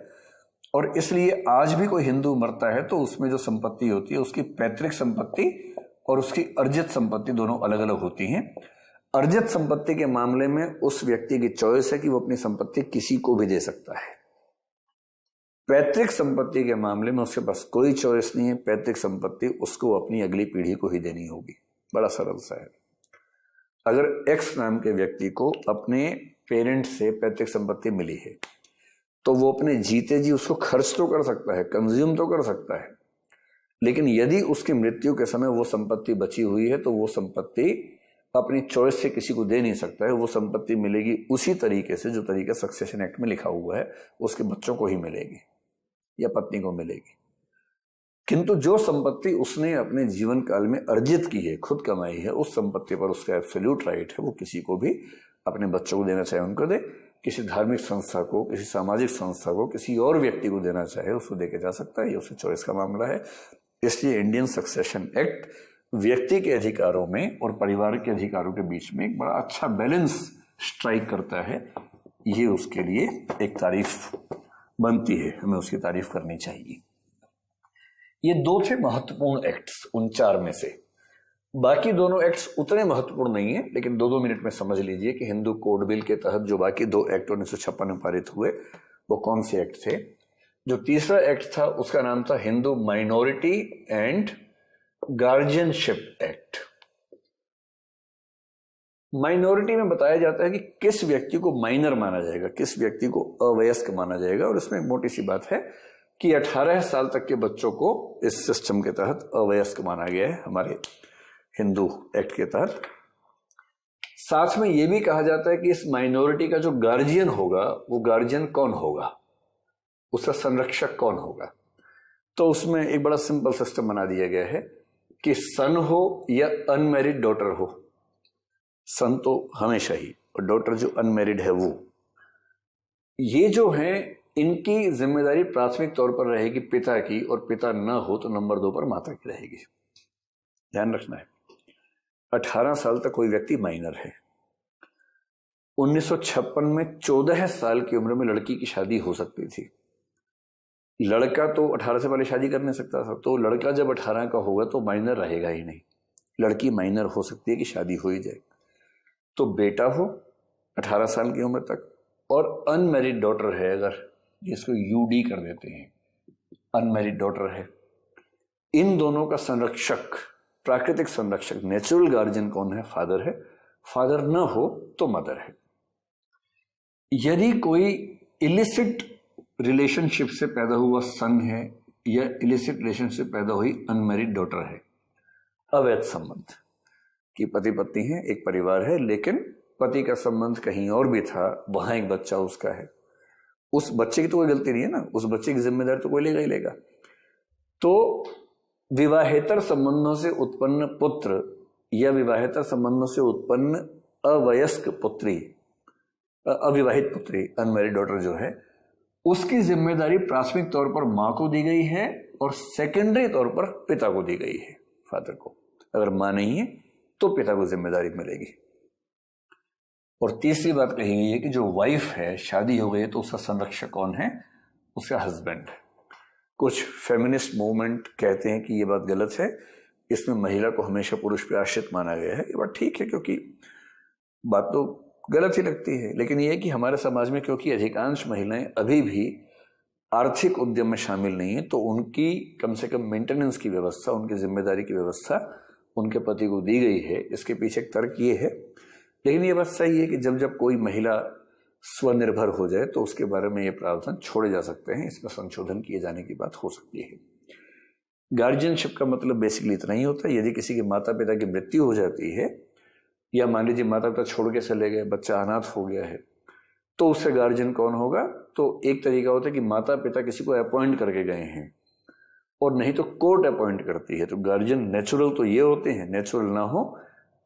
और इसलिए आज भी कोई हिंदू मरता है तो उसमें जो संपत्ति होती है उसकी पैतृक संपत्ति और उसकी अर्जित संपत्ति दोनों अलग अलग होती हैं। अर्जित संपत्ति के मामले में उस व्यक्ति की चॉइस है कि वो अपनी संपत्ति किसी को भी दे सकता है। पैतृक संपत्ति के मामले में उसके पास कोई चॉइस नहीं है, पैतृक संपत्ति उसको अपनी अगली पीढ़ी को ही देनी होगी। बड़ा सरल सा है। अगर एक्स नाम के व्यक्ति को अपने पेरेंट से पैतृक संपत्ति मिली है तो वो अपने जीते जी उसको खर्च तो कर सकता है, कंज्यूम तो कर सकता है, लेकिन यदि उसकी मृत्यु के समय वो संपत्ति बची हुई है तो वो संपत्ति अपनी चॉइस से किसी को दे नहीं सकता है। वो संपत्ति मिलेगी उसी तरीके से जो तरीका सक्सेशन एक्ट में लिखा हुआ है, उसके बच्चों को ही मिलेगी या पत्नी को मिलेगी। किंतु जो संपत्ति उसने अपने जीवन काल में अर्जित की है, खुद कमाई है, उस संपत्ति पर उसका एब्सोल्यूट राइट है, वो किसी को भी, अपने बच्चों को देना चाहे उनको दे, किसी धार्मिक संस्था को, किसी सामाजिक संस्था को, किसी और व्यक्ति को देना चाहे उसको देके जा सकता है। ये उसकी चॉइस का मामला है। इसलिए इंडियन सक्सेशन एक्ट व्यक्ति के अधिकारों में और परिवार के अधिकारों के बीच में एक बड़ा अच्छा बैलेंस स्ट्राइक करता है। ये उसके लिए एक तारीफ बनती है, हमें उसकी तारीफ करनी चाहिए। ये दो थे महत्वपूर्ण एक्ट्स उन चार में से। बाकी दोनों एक्ट्स उतने महत्वपूर्ण नहीं है, लेकिन 2-2 मिनट में समझ लीजिए कि हिंदू कोड बिल के तहत जो बाकी दो एक्ट 1956 में पारित हुए वो कौन से एक्ट थे। जो तीसरा एक्ट था उसका नाम था Hindu minority and guardianship act. Minority में बताया जाता है कि किस व्यक्ति को माइनर माना जाएगा, किस व्यक्ति को अवयस्क माना जाएगा, और इसमें मोटी सी बात है कि 18 साल तक के बच्चों को इस सिस्टम के तहत अवयस्क माना गया है हमारे हिंदू एक्ट के तहत। साथ में यह भी कहा जाता है कि इस माइनॉरिटी का जो गार्जियन होगा वो गार्जियन कौन होगा, उसका संरक्षक कौन होगा। तो उसमें एक बड़ा सिंपल सिस्टम बना दिया गया है कि सन हो या अनमैरिड डॉटर हो, सन तो हमेशा ही, और डॉटर जो अनमैरिड है वो, ये जो है इनकी जिम्मेदारी प्राथमिक तौर पर रहेगी पिता की, और पिता न हो तो नंबर 2 पर माता की रहेगी। ध्यान रखना है। 18 साल तक कोई व्यक्ति माइनर है। 1956 में 14 साल की उम्र में लड़की की शादी हो सकती थी। लड़का तो 18 से पहले शादी कर नहीं सकता था, तो लड़का जब 18 का होगा तो माइनर रहेगा ही नहीं। लड़की माइनर हो सकती है कि शादी हो ही जाए। तो बेटा हो 18 साल की उम्र तक, और अनमैरिड डॉटर है, अगर जिसको यूडी कर देते हैं, अनमैरिड डॉटर है, इन दोनों का संरक्षक, प्राकृतिक संरक्षक, नेचुरल गार्जियन कौन है? फादर है। फादर न हो तो मदर है। यदि कोई इलिसिट रिलेशनशिप से पैदा हुआ सन है या इलिसिट रिलेशनशिप पैदा हुई अनमैरिड डॉटर है, अवैध संबंध कि पति पत्नी है, एक परिवार है, लेकिन पति का संबंध कहीं और भी था, वहां एक बच्चा उसका है, उस बच्चे की तो कोई गलती नहीं है ना, उस बच्चे की जिम्मेदारी तो कोई लेगा ही लेगा। तो विवाहेतर संबंधों से उत्पन्न पुत्र या विवाहेतर संबंधों से उत्पन्न अवयस्क पुत्री, अविवाहित पुत्री, अनमैरिड डॉटर जो है, उसकी जिम्मेदारी प्राथमिक तौर पर मां को दी गई है और सेकेंडरी तौर पर पिता को दी गई है, फादर को। अगर मां नहीं है तो पिता को जिम्मेदारी मिलेगी। और तीसरी बात कही गई है कि जो वाइफ है, शादी हो गई है, तो उसका संरक्षक कौन है? उसका हस्बैंड। कुछ फेमिनिस्ट मूवमेंट कहते हैं कि ये बात गलत है, इसमें महिला को हमेशा पुरुष पे आश्रित माना गया है। ये बात ठीक है, क्योंकि बात तो गलत ही लगती है, लेकिन ये है कि हमारे समाज में क्योंकि अधिकांश महिलाएं अभी भी आर्थिक उद्यम में शामिल नहीं है, तो उनकी कम से कम मेंटेनेंस की व्यवस्था, उनकी जिम्मेदारी की व्यवस्था उनके पति को दी गई है। इसके पीछे एक तर्क ये है। लेकिन ये बात सही है कि जब जब कोई महिला स्वनिर्भर हो जाए तो उसके बारे में ये प्रावधान छोड़े जा सकते हैं, इसमें संशोधन किए जाने की बात हो सकती है। गार्जियनशिप का मतलब बेसिकली इतना ही होता है, यदि किसी के माता पिता की मृत्यु हो जाती है या मान लीजिए माता पिता छोड़ के चले गए, बच्चा अनाथ हो गया है, तो उससे गार्जियन कौन होगा? तो एक तरीका होता है कि माता पिता किसी को अपॉइंट करके गए हैं, और नहीं तो कोर्ट अपॉइंट करती है। तो गार्जियन नेचुरल तो ये होते हैं, नेचुरल ना हो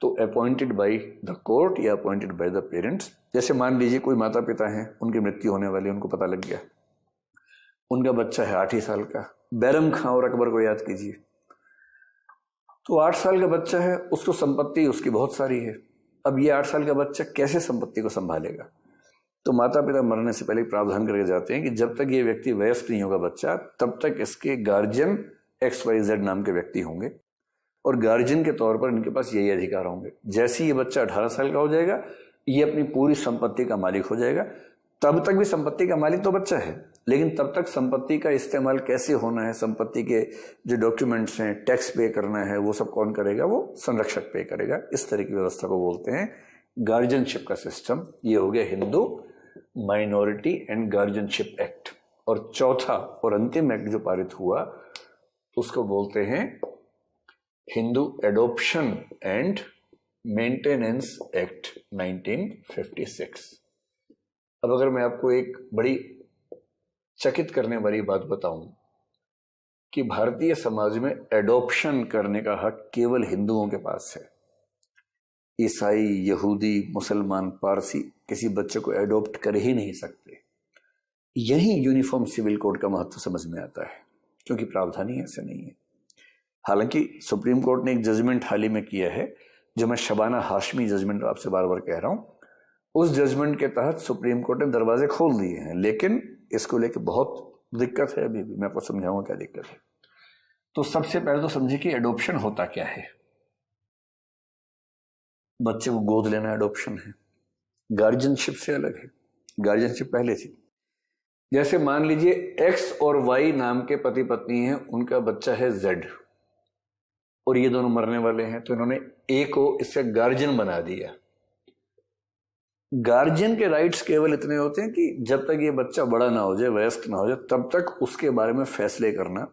तो अपॉइंटेड बाय द कोर्ट या अपॉइंटेड बाय द पेरेंट्स। जैसे मान लीजिए कोई माता पिता हैं, उनकी मृत्यु होने वाली, उनको पता लग गया, उनका बच्चा है 8 ही साल का। बैरम खां और अकबर को याद कीजिए, तो 8 साल का बच्चा है, उसको संपत्ति उसकी बहुत सारी है। अब ये 8 साल का बच्चा कैसे संपत्ति को संभालेगा? तो माता पिता मरने से पहले प्रावधान करके जाते हैं कि जब तक ये व्यक्ति वयस्क नहीं होगा बच्चा, तब तक इसके गार्जियन XYZ नाम के व्यक्ति होंगे, और गार्जियन के तौर पर इनके पास यही अधिकार होंगे। जैसे ही ये बच्चा 18 साल का हो जाएगा, ये अपनी पूरी संपत्ति का मालिक हो जाएगा। तब तक भी संपत्ति का मालिक तो बच्चा है, लेकिन तब तक संपत्ति का इस्तेमाल कैसे होना है, संपत्ति के जो डॉक्यूमेंट्स हैं, टैक्स पे करना है, वो सब कौन करेगा? वो संरक्षक पे करेगा। इस तरह की व्यवस्था को बोलते हैं गार्जियनशिप का सिस्टम। ये हो गया Hindu minority and guardianship act. और चौथा और अंतिम एक्ट जो पारित हुआ उसको बोलते हैं Hindu adoption and maintenance act 1956। अब अगर मैं आपको एक बड़ी चकित करने वाली बात बताऊं कि भारतीय समाज में एडॉप्शन करने का हक केवल हिंदुओं के पास है। ईसाई, यहूदी, मुसलमान, पारसी किसी बच्चे को एडॉप्ट कर ही नहीं सकते। यही यूनिफॉर्म सिविल कोड का महत्व समझ में आता है, क्योंकि प्रावधान ही ऐसे नहीं है। हालांकि सुप्रीम कोर्ट ने एक जजमेंट हाल ही में किया है, जो मैं शबाना हाशमी जजमेंट आपसे बार बार कह रहा हूं, उस जजमेंट के तहत सुप्रीम कोर्ट ने दरवाजे खोल दिए हैं, लेकिन इसको लेकर बहुत दिक्कत है। अभी भी मैं आपको समझाऊंगा क्या दिक्कत है। तो सबसे पहले तो समझिए कि एडॉप्शन होता क्या है। बच्चे को गोद लेना एडॉप्शन है, गार्जियनशिप से अलग है। गार्जियनशिप पहले थी। जैसे मान लीजिए X और Y नाम के पति पत्नी हैं, उनका बच्चा है Z, और ये दोनों मरने वाले हैं, तो इन्होंने A को इसका गार्जियन बना दिया। गार्जियन के राइट्स केवल इतने होते हैं कि जब तक ये बच्चा बड़ा ना हो जाए, वयस्क ना हो जाए, तब तक उसके बारे में फैसले करना,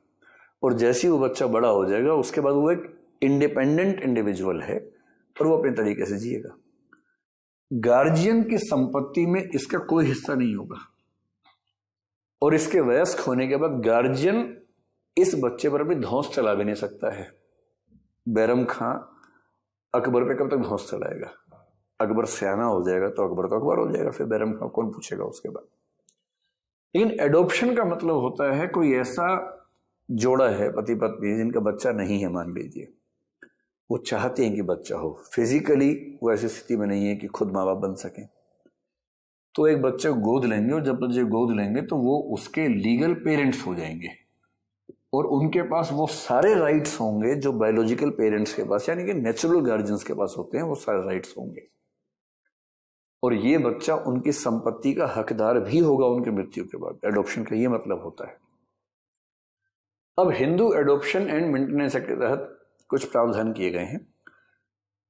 और जैसे ही वो बच्चा बड़ा हो जाएगा उसके बाद वो एक इंडिपेंडेंट इंडिविजुअल है और वो अपने तरीके से जिएगा। गार्जियन की संपत्ति में इसका कोई हिस्सा नहीं होगा, और इसके वयस्क होने के बाद गार्जियन इस बच्चे पर भी धौंस चला भी नहीं सकता है। बैरम खां अकबर पे कब तक धौंस चलाएगा? अकबर सियाना हो जाएगा तो अकबर हो जाएगा, फिर बैरम खां कौन पूछेगा उसके बाद। लेकिन एडॉप्शन का मतलब होता है कोई ऐसा जोड़ा है, पति पत्नी, जिनका बच्चा नहीं है, मान लीजिए वो चाहते हैं कि बच्चा हो, फिजिकली वो ऐसी स्थिति में नहीं है कि खुद माँ बाप बन सकें, तो एक बच्चे को गोद लेंगे, और जब बच्चे गोद लेंगे तो वो उसके लीगल पेरेंट्स हो जाएंगे, और उनके पास वो सारे राइट्स होंगे जो बायोलॉजिकल पेरेंट्स के पास, यानी कि नेचुरल गार्जियंस के पास होते हैं, वो सारे राइट्स होंगे। और ये बच्चा उनकी संपत्ति का हकदार भी होगा उनकी मृत्यु के बाद। एडॉप्शन का ये मतलब होता है। अब Hindu adoption and maintenance act के तहत कुछ प्रावधान किए गए हैं।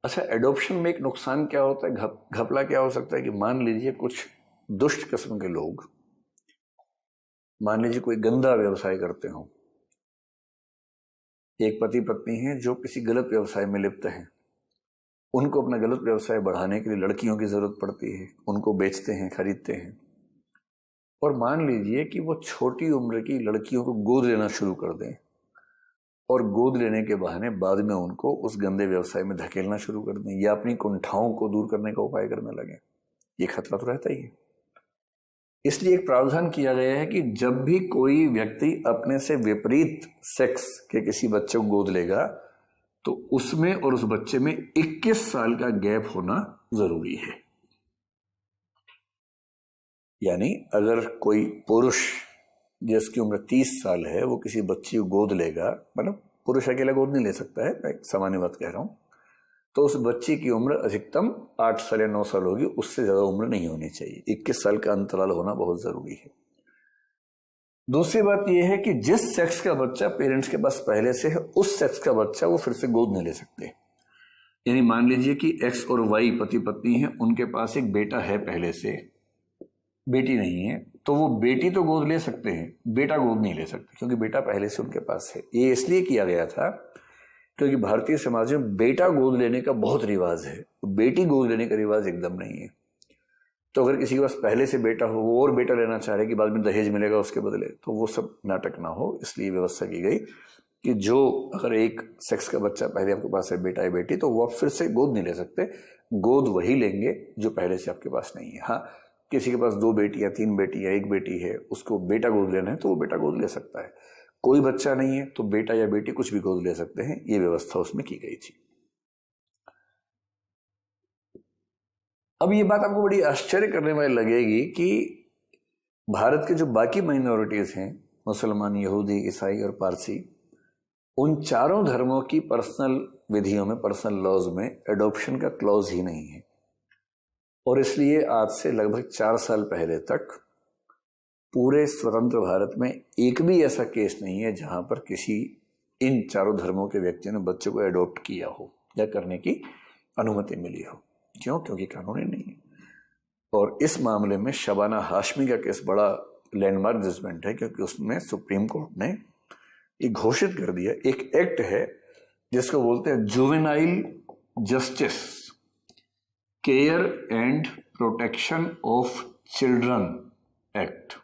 अच्छा, एडॉप्शन में एक नुकसान क्या होता है, घपला क्या हो सकता है कि मान लीजिए कुछ दुष्ट किस्म के लोग, मान लीजिए कोई गंदा व्यवसाय करते हो, एक पति पत्नी है जो किसी गलत व्यवसाय में लिप्त हैं, उनको अपना गलत व्यवसाय बढ़ाने के लिए लड़कियों की जरूरत पड़ती है, उनको बेचते हैं, खरीदते हैं, और मान लीजिए कि वो छोटी उम्र की लड़कियों को गोद लेना शुरू कर दें, और गोद लेने के बहाने बाद में उनको उस गंदे व्यवसाय में धकेलना शुरू कर दें या अपनी कुंठाओं को दूर करने का उपाय करने लगे। ये खतरा तो रहता ही है। इसलिए एक प्रावधान किया गया है कि जब भी कोई व्यक्ति अपने से विपरीत सेक्स के किसी बच्चे को गोद लेगा तो उसमें और उस बच्चे में 21 साल का गैप होना जरूरी है। यानी अगर कोई पुरुष जिसकी उम्र 30 साल है वो किसी बच्ची को गोद लेगा, मतलब पुरुष अकेला गोद नहीं ले सकता है, मैं सामान्य बात कह रहा हूं, तो उस बच्ची की उम्र अधिकतम 8 साल या 9 साल होगी, उससे ज्यादा उम्र नहीं होनी चाहिए। 21 साल का अंतराल होना बहुत जरूरी है। दूसरी बात यह है कि जिस सेक्स का बच्चा पेरेंट्स के पास पहले से है उस सेक्स का बच्चा वो फिर से गोद नहीं ले सकते। यानी मान लीजिए कि एक्स और वाई पति पत्नी है, उनके पास एक बेटा है पहले से, बेटी नहीं है, तो वो बेटी तो गोद ले सकते हैं, बेटा गोद नहीं ले सकते क्योंकि बेटा पहले से उनके पास है। ये इसलिए किया गया था क्योंकि भारतीय समाज में बेटा गोद लेने का बहुत रिवाज है, बेटी गोद लेने का रिवाज एकदम नहीं है। तो अगर किसी के पास पहले से बेटा हो, वो और बेटा लेना चाह रहे कि बाद में दहेज मिलेगा उसके बदले, तो वो सब नाटक ना हो, इसलिए व्यवस्था की गई कि जो अगर एक सेक्स का बच्चा पहले आपके पास है, बेटा है बेटी, तो वो आप फिर से गोद नहीं ले सकते। गोद वही लेंगे जो पहले से आपके पास नहीं है। हाँ, किसी के पास 2 बेटियां, 3 बेटियां, 1 बेटी है, उसको बेटा गोद लेना है तो वो बेटा गोद ले सकता है। कोई बच्चा नहीं है तो बेटा या बेटी कुछ भी गोद ले सकते हैं। ये व्यवस्था उसमें की गई थी। अब ये बात आपको बड़ी आश्चर्य करने वाली लगेगी कि भारत के जो बाकी माइनॉरिटीज हैं, मुसलमान, यहूदी, ईसाई और पारसी, उन चारों धर्मों की पर्सनल विधियों में, पर्सनल लॉज में एडॉप्शन का क्लॉज ही नहीं है। और इसलिए आज से लगभग 4 साल पहले तक पूरे स्वतंत्र भारत में एक भी ऐसा केस नहीं है जहां पर किसी इन चारों धर्मों के व्यक्तियों ने बच्चों को एडॉप्ट किया हो या करने की अनुमति मिली हो। क्यों? क्योंकि कानूनी नहीं है। और इस मामले में शबाना हाशमी का केस बड़ा लैंडमार्क जजमेंट है क्योंकि उसमें सुप्रीम कोर्ट ने ये घोषित कर दिया, एक एक्ट है जिसको बोलते हैं juvenile justice care and protection of children act.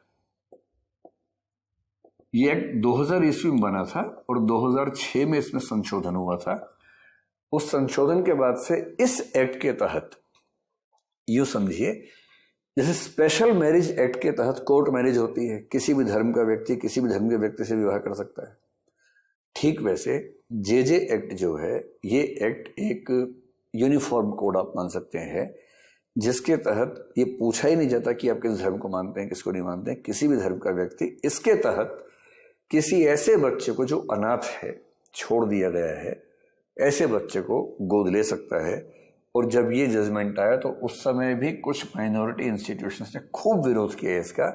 ये एक्ट 2000 ईस्वी में बना था और 2006 में इसमें संशोधन हुआ था। उस संशोधन के बाद से इस एक्ट के तहत यूं समझिए जैसे स्पेशल मैरिज एक्ट के तहत कोर्ट मैरिज होती है, किसी भी धर्म का व्यक्ति किसी भी धर्म के व्यक्ति से विवाह कर सकता है, ठीक वैसे जे एक्ट जो है, ये एक्ट एक यूनिफॉर्म कोड आप मान सकते हैं, जिसके तहत ये पूछा ही नहीं जाता कि आप किस धर्म को मानते हैं, किसको नहीं मानते हैं। किसी भी धर्म का व्यक्ति इसके तहत किसी ऐसे बच्चे को जो अनाथ है, छोड़ दिया गया है, ऐसे बच्चे को गोद ले सकता है। और जब ये जजमेंट आया तो उस समय भी कुछ माइनॉरिटी इंस्टीट्यूशंस ने खूब विरोध किया इसका,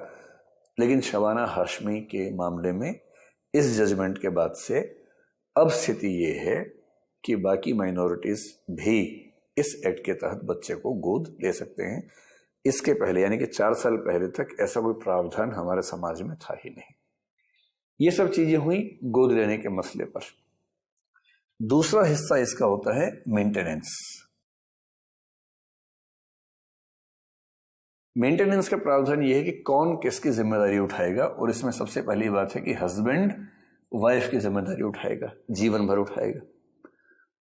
लेकिन शबाना हाशमी के मामले में इस जजमेंट के बाद से अब स्थिति ये है कि बाकी माइनॉरिटीज भी इस एक्ट के तहत बच्चे को गोद ले सकते हैं। इसके पहले यानी कि 4 साल पहले तक ऐसा कोई प्रावधान हमारे समाज में था ही नहीं। ये सब चीजें हुई गोद लेने के मसले पर। दूसरा हिस्सा इसका होता है मेंटेनेंस। मेंटेनेंस का प्रावधान यह है कि कौन किसकी जिम्मेदारी उठाएगा, और इसमें सबसे पहली बात है कि हस्बैंड वाइफ की जिम्मेदारी उठाएगा, जीवन भर उठाएगा।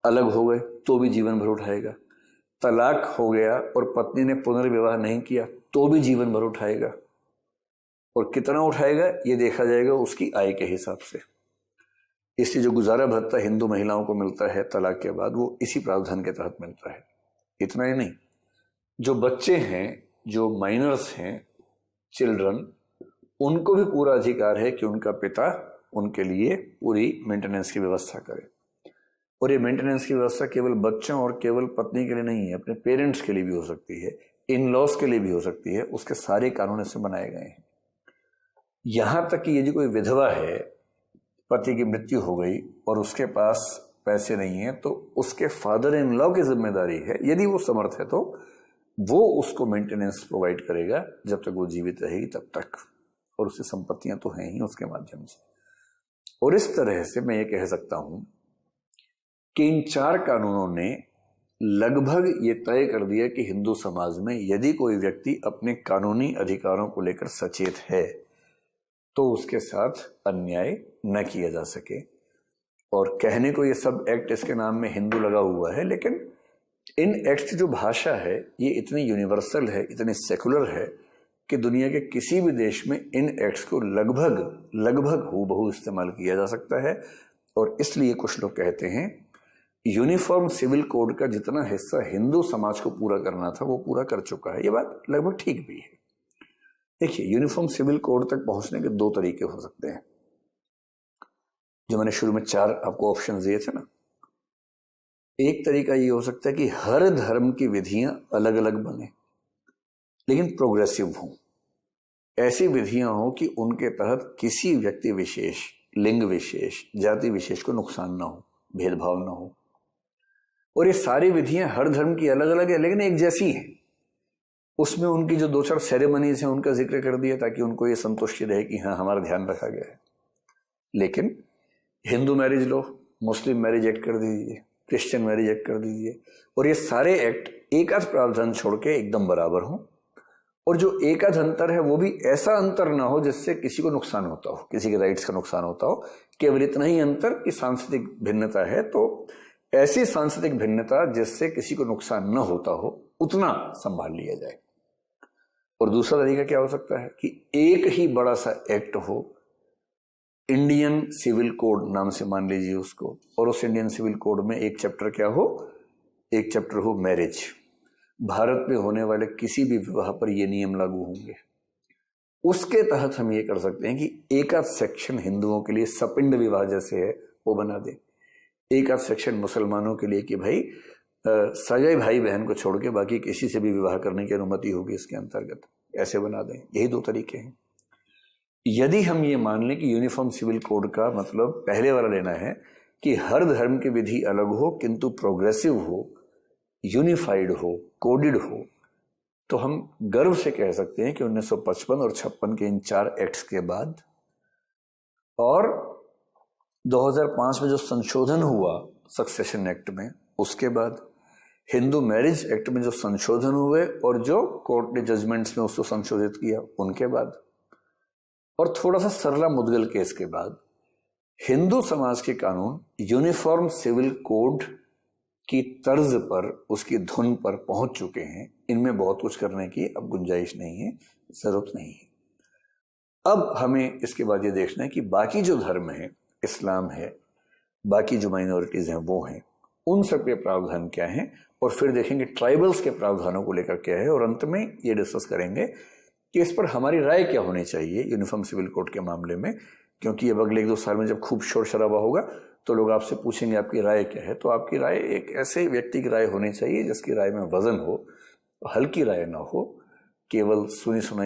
अलग हो गए तो भी जीवन भर उठाएगा। तलाक हो गया और पत्नी ने पुनर्विवाह नहीं किया तो भी जीवन भर उठाएगा। और कितना उठाएगा ये देखा जाएगा उसकी आय के हिसाब से। इसलिए जो गुजारा भत्ता हिंदू महिलाओं को मिलता है तलाक के बाद, वो इसी प्रावधान के तहत मिलता है। इतना ही नहीं, जो बच्चे हैं, जो माइनर्स हैं, चिल्ड्रन, उनको भी पूरा अधिकार है कि उनका पिता उनके लिए पूरी मेंटेनेंस की व्यवस्था करे। और ये मेंटेनेंस की व्यवस्था केवल बच्चों और केवल पत्नी के लिए नहीं है, अपने पेरेंट्स के लिए भी हो सकती है, इन लॉज के लिए भी हो सकती है। उसके सारे कानून इसमें बनाए गए हैं। यहां तक कि यदि कोई विधवा है, पति की मृत्यु हो गई और उसके पास पैसे नहीं है, तो उसके फादर इन लॉ की जिम्मेदारी है, यदि वो समर्थ है तो वो उसको मेंटेनेंस प्रोवाइड करेगा जब तक वो जीवित रहेगी तब तक। और उसकी संपत्तियां तो हैं ही उसके माध्यम से। और इस तरह से मैं ये कह सकता हूं कि इन 4 कानूनों ने लगभग ये तय कर दिया कि हिंदू समाज में यदि कोई व्यक्ति अपने कानूनी अधिकारों को लेकर सचेत है तो उसके साथ अन्याय न किया जा सके। और कहने को ये सब एक्ट इसके नाम में हिंदू लगा हुआ है, लेकिन इन एक्ट की जो भाषा है ये इतनी यूनिवर्सल है, इतनी सेकुलर है कि दुनिया के किसी भी देश में इन एक्ट्स को लगभग हूबहू इस्तेमाल किया जा सकता है। और इसलिए कुछ लोग कहते हैं यूनिफॉर्म सिविल कोड का जितना हिस्सा हिंदू समाज को पूरा करना था वो पूरा कर चुका है। ये बात लगभग ठीक भी है। देखिए, यूनिफॉर्म सिविल कोड तक पहुंचने के दो तरीके हो सकते हैं, जो मैंने शुरू में 4 आपको ऑप्शन दिए थे ना। एक तरीका ये हो सकता है कि हर धर्म की विधियां अलग अलग बने लेकिन प्रोग्रेसिव हों। ऐसी विधियां हो कि उनके तहत किसी व्यक्ति विशेष, लिंग विशेष, जाति विशेष को नुकसान ना हो, भेदभाव ना हो। और ये सारी विधियां हर धर्म की अलग अलग है लेकिन एक जैसी हैं। उसमें उनकी जो 2-4 सेरेमनीज हैं उनका जिक्र कर दिया ताकि उनको ये संतुष्टि रहे कि हाँ, हमारा ध्यान रखा गया है। लेकिन हिंदू मैरिज लो, मुस्लिम मैरिज एक्ट कर दीजिए, क्रिश्चियन मैरिज एक्ट कर दीजिए, और ये सारे एक्ट एक आध प्रावधान छोड़ के एकदम बराबर हों। और जो एक आध अंतर है वो भी ऐसा अंतर ना हो जिससे किसी को नुकसान होता हो, किसी के राइट्स का नुकसान होता हो। केवल इतना ही अंतर कि सांस्कृतिक भिन्नता है तो ऐसी सांस्कृतिक भिन्नता जिससे किसी को नुकसान न होता हो उतना संभाल लिया जाए। और दूसरा तरीका क्या हो सकता है कि एक ही बड़ा सा एक्ट हो, इंडियन सिविल कोड नाम से मान लीजिए उसको, और उस इंडियन सिविल कोड में एक चैप्टर क्या हो, एक चैप्टर हो मैरिज। भारत में होने वाले किसी भी विवाह पर ये नियम लागू होंगे। उसके तहत हम ये कर सकते हैं कि एक आध सेक्शन हिंदुओं के लिए सपिंड विवाह जैसे है वो बना दे, एक आध सेक्शन मुसलमानों के लिए कि भाई सगे भाई बहन को छोड़ के बाकी किसी से भी विवाह करने की अनुमति होगी इसके अंतर्गत, ऐसे बना दें। यही 2 तरीके हैं। यदि हम ये मान लें कि यूनिफॉर्म सिविल कोड का मतलब पहले वाला लेना है कि हर धर्म की विधि अलग हो किंतु प्रोग्रेसिव हो, यूनिफाइड हो, कोडिड हो, तो हम गर्व से कह सकते हैं कि 1955 और 56 के इन 4 एक्ट्स के बाद और 2005 में जो संशोधन हुआ सक्सेशन एक्ट में, उसके बाद हिंदू मैरिज एक्ट में जो संशोधन हुए और जो कोर्ट ने जजमेंट्स में उसको संशोधित किया उनके बाद, और थोड़ा सा सरला मुदगल केस के बाद हिंदू समाज के कानून यूनिफॉर्म सिविल कोड की तर्ज पर, उसकी धुन पर पहुंच चुके हैं। इनमें बहुत कुछ करने की अब गुंजाइश नहीं है, जरूरत नहीं है। अब हमें इसके बाद ये देखना है कि बाकी जो धर्म है, इस्लाम है, बाकी जो माइनॉरिटीज हैं वो हैं, उन सब के प्रावधान क्या हैं, और फिर देखेंगे ट्राइबल्स के प्रावधानों को लेकर क्या है, और अंत में ये डिस्कस करेंगे कि इस पर हमारी राय क्या होनी चाहिए यूनिफॉर्म सिविल कोड के मामले में। क्योंकि अब अगले 1-2 साल में जब खूब शोर शराबा होगा तो लोग आपसे पूछेंगे आपकी राय क्या है। तो आपकी राय एक ऐसे व्यक्ति की राय होनी चाहिए जिसकी राय में वजन हो, हल्की राय ना हो, केवल सुनी सुनाई